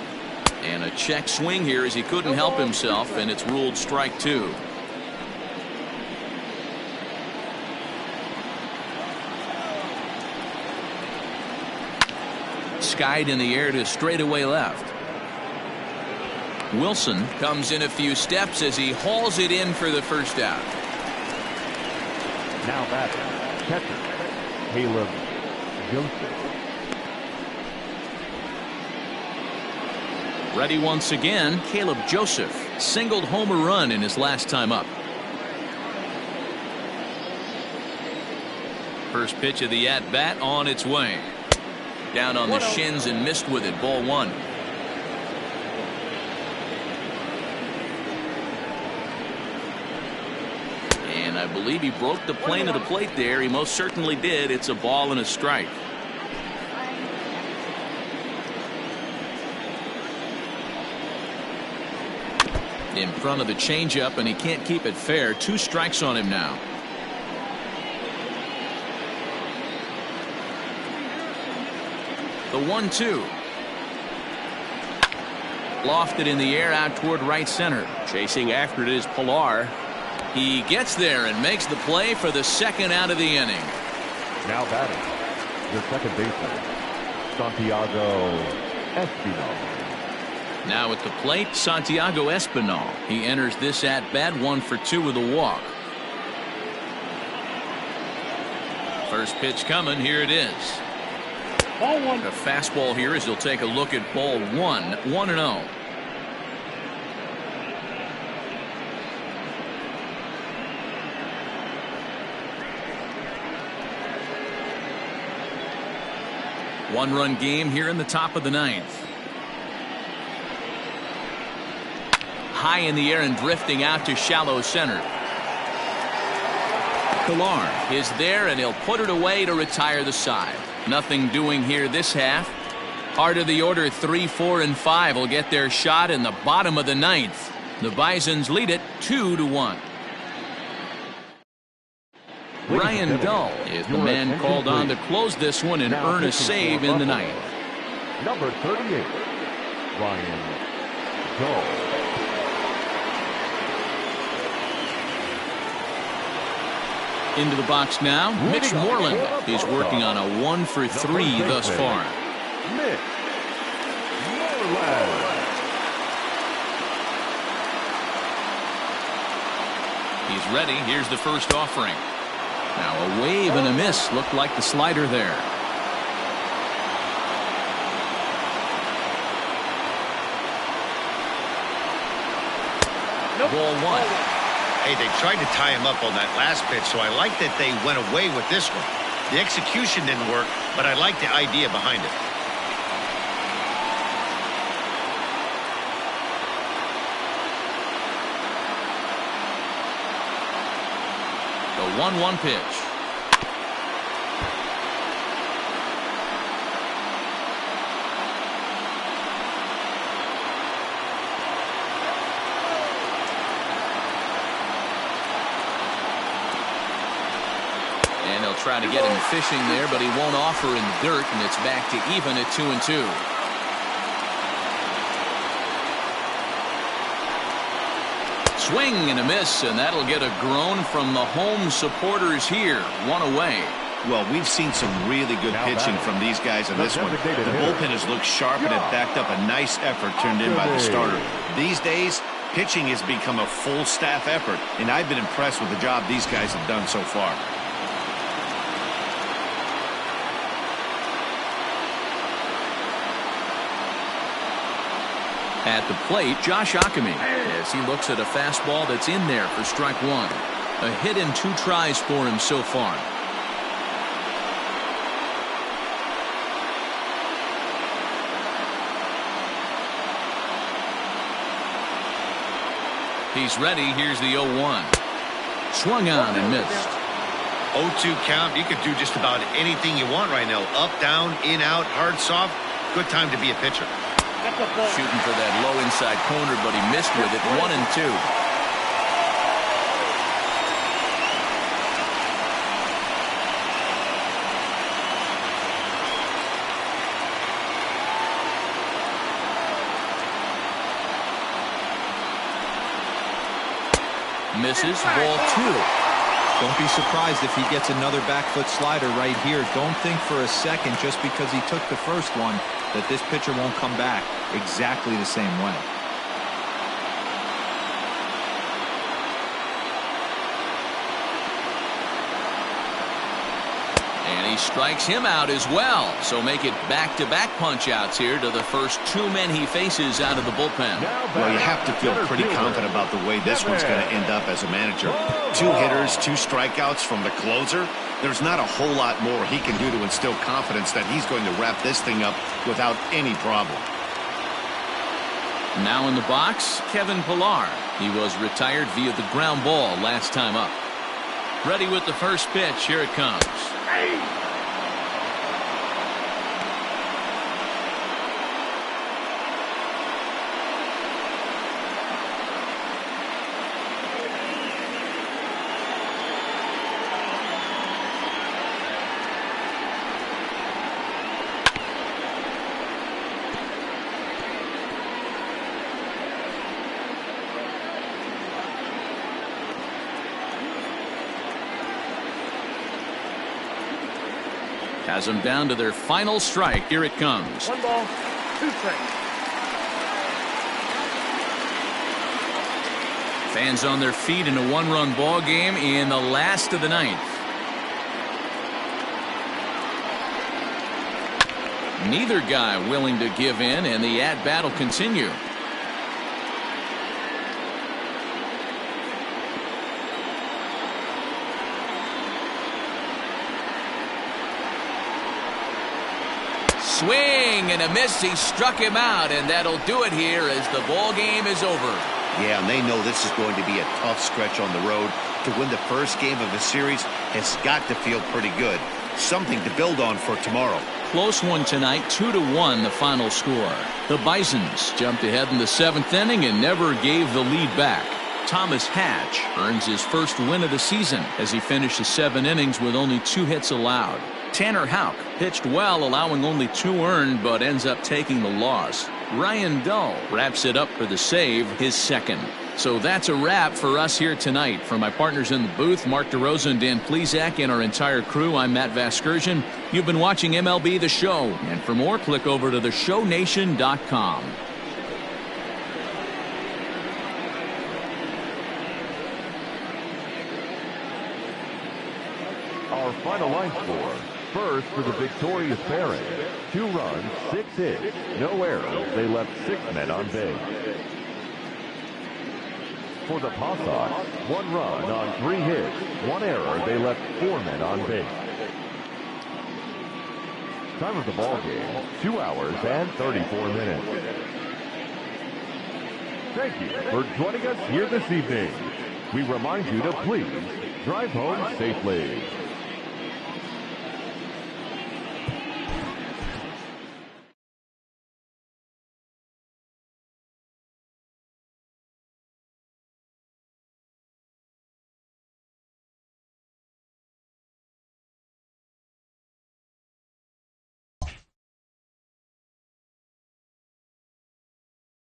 And a check swing here as he couldn't help himself, and it's ruled strike 2. Skied in the air to straightaway left. Wilson comes in a few steps as he hauls it in for the first out. Now batting, catcher, Caleb Joseph. Ready once again, Caleb Joseph singled home a run in his last time up. First pitch of the at-bat on its way. Down on the shins and missed with it. Ball 1. And I believe he broke the plane of the plate there. He most certainly did. It's a ball and a strike. In front of the changeup, and he can't keep it fair. 2 strikes on him now. The 1-2. Lofted in the air out toward right center. Chasing after it is Pilar. He gets there and makes the play for the second out of the inning. Now batting, the second baseman, Santiago Espinal. Now at the plate, Santiago Espinal. He enters this at bat 1 for 2 with a walk. First pitch coming. Here it is. Ball 1. A fastball here as he'll take a look at ball 1. 1-0. One-run game here in the top of the 9th. High in the air and drifting out to shallow center. Pilar is there, and he'll put it away to retire the side. Nothing doing here this half. Heart of the order, 3, 4, and 5 will get their shot in the bottom of the 9th. The Bisons lead it 2-1. Ryan Dull is the man called on to close this one and earn a save in the 9th. Number 38, Ryan Dull. Into the box now, Mitch Moreland. He's working on a 1 for 3 thus far. Mitch Moreland. He's ready. Here's the first offering. Now a wave and a miss. Looked like the slider there. Nope. Ball 1. Hey, they tried to tie him up on that last pitch, so I like that they went away with this one. The execution didn't work, but I like the idea behind it. The 1-1 pitch. And they'll try to get him fishing there, but he won't offer in the dirt, and it's back to even at 2-2. Swing and a miss, and that'll get a groan from the home supporters here. 1 away. Well, we've seen some really good pitching from these guys in this one. The bullpen has looked sharp, and it backed up a nice effort turned in by the starter. These days, pitching has become a full staff effort, and I've been impressed with the job these guys have done so far. At the plate, Josh Ockamy, as he looks at a fastball that's in there for strike 1. A hit in 2 tries for him so far. He's ready. Here's the 0-1. Swung on and missed. 0-2 count. You could do just about anything you want right now. Up, down, in, out, hard, soft. Good time to be a pitcher. Shooting for that low inside corner, but he missed with it. 1-2. Misses. Ball 2. Don't be surprised if he gets another back foot slider right here. Don't think for a second, just because he took the first one, that this pitcher won't come back exactly the same way. And he strikes him out as well. So make it back-to-back punch-outs here to the first 2 men he faces out of the bullpen. Well, you have to feel pretty confident about the way this one's going to end up as a manager. 2 hitters, 2 strikeouts from the closer. There's not a whole lot more he can do to instill confidence that he's going to wrap this thing up without any problem. Now in the box, Kevin Pilar. He was retired via the ground ball last time up. Ready with the first pitch. Here it comes. Has them down to their final strike. Here it comes. 1 ball, 2 strikes. Fans on their feet in a one-run ball game in the last of the ninth. Neither guy willing to give in, and the at-bat will continue. Swing and a miss. He struck him out, and that'll do it here as the ball game is over. Yeah, and they know this is going to be a tough stretch on the road. To win the first game of a series has got to feel pretty good. Something to build on for tomorrow. Close one tonight, 2-1 the final score. The Bisons jumped ahead in the 7th inning and never gave the lead back. Thomas Hatch earns his first win of the season as he finished the 7 innings with only 2 hits allowed. Tanner Houck pitched well, allowing only 2 earned, but ends up taking the loss. Ryan Dull wraps it up for the save, his second. So that's a wrap for us here tonight. From my partners in the booth, Mark DeRosa and Dan Plesac, and our entire crew, I'm Matt Vasgersian. You've been watching MLB The Show, and for more, click over to theshownation.com. Our final line score. First for the victorious Barons. 2 runs, 6 hits, no errors. They left 6 men on base. For the Paw Sox, 1 run on 3 hits, 1 error. They left 4 men on base. Time of the ball game, 2 hours and 34 minutes. Thank you for joining us here this evening. We remind you to please drive home safely.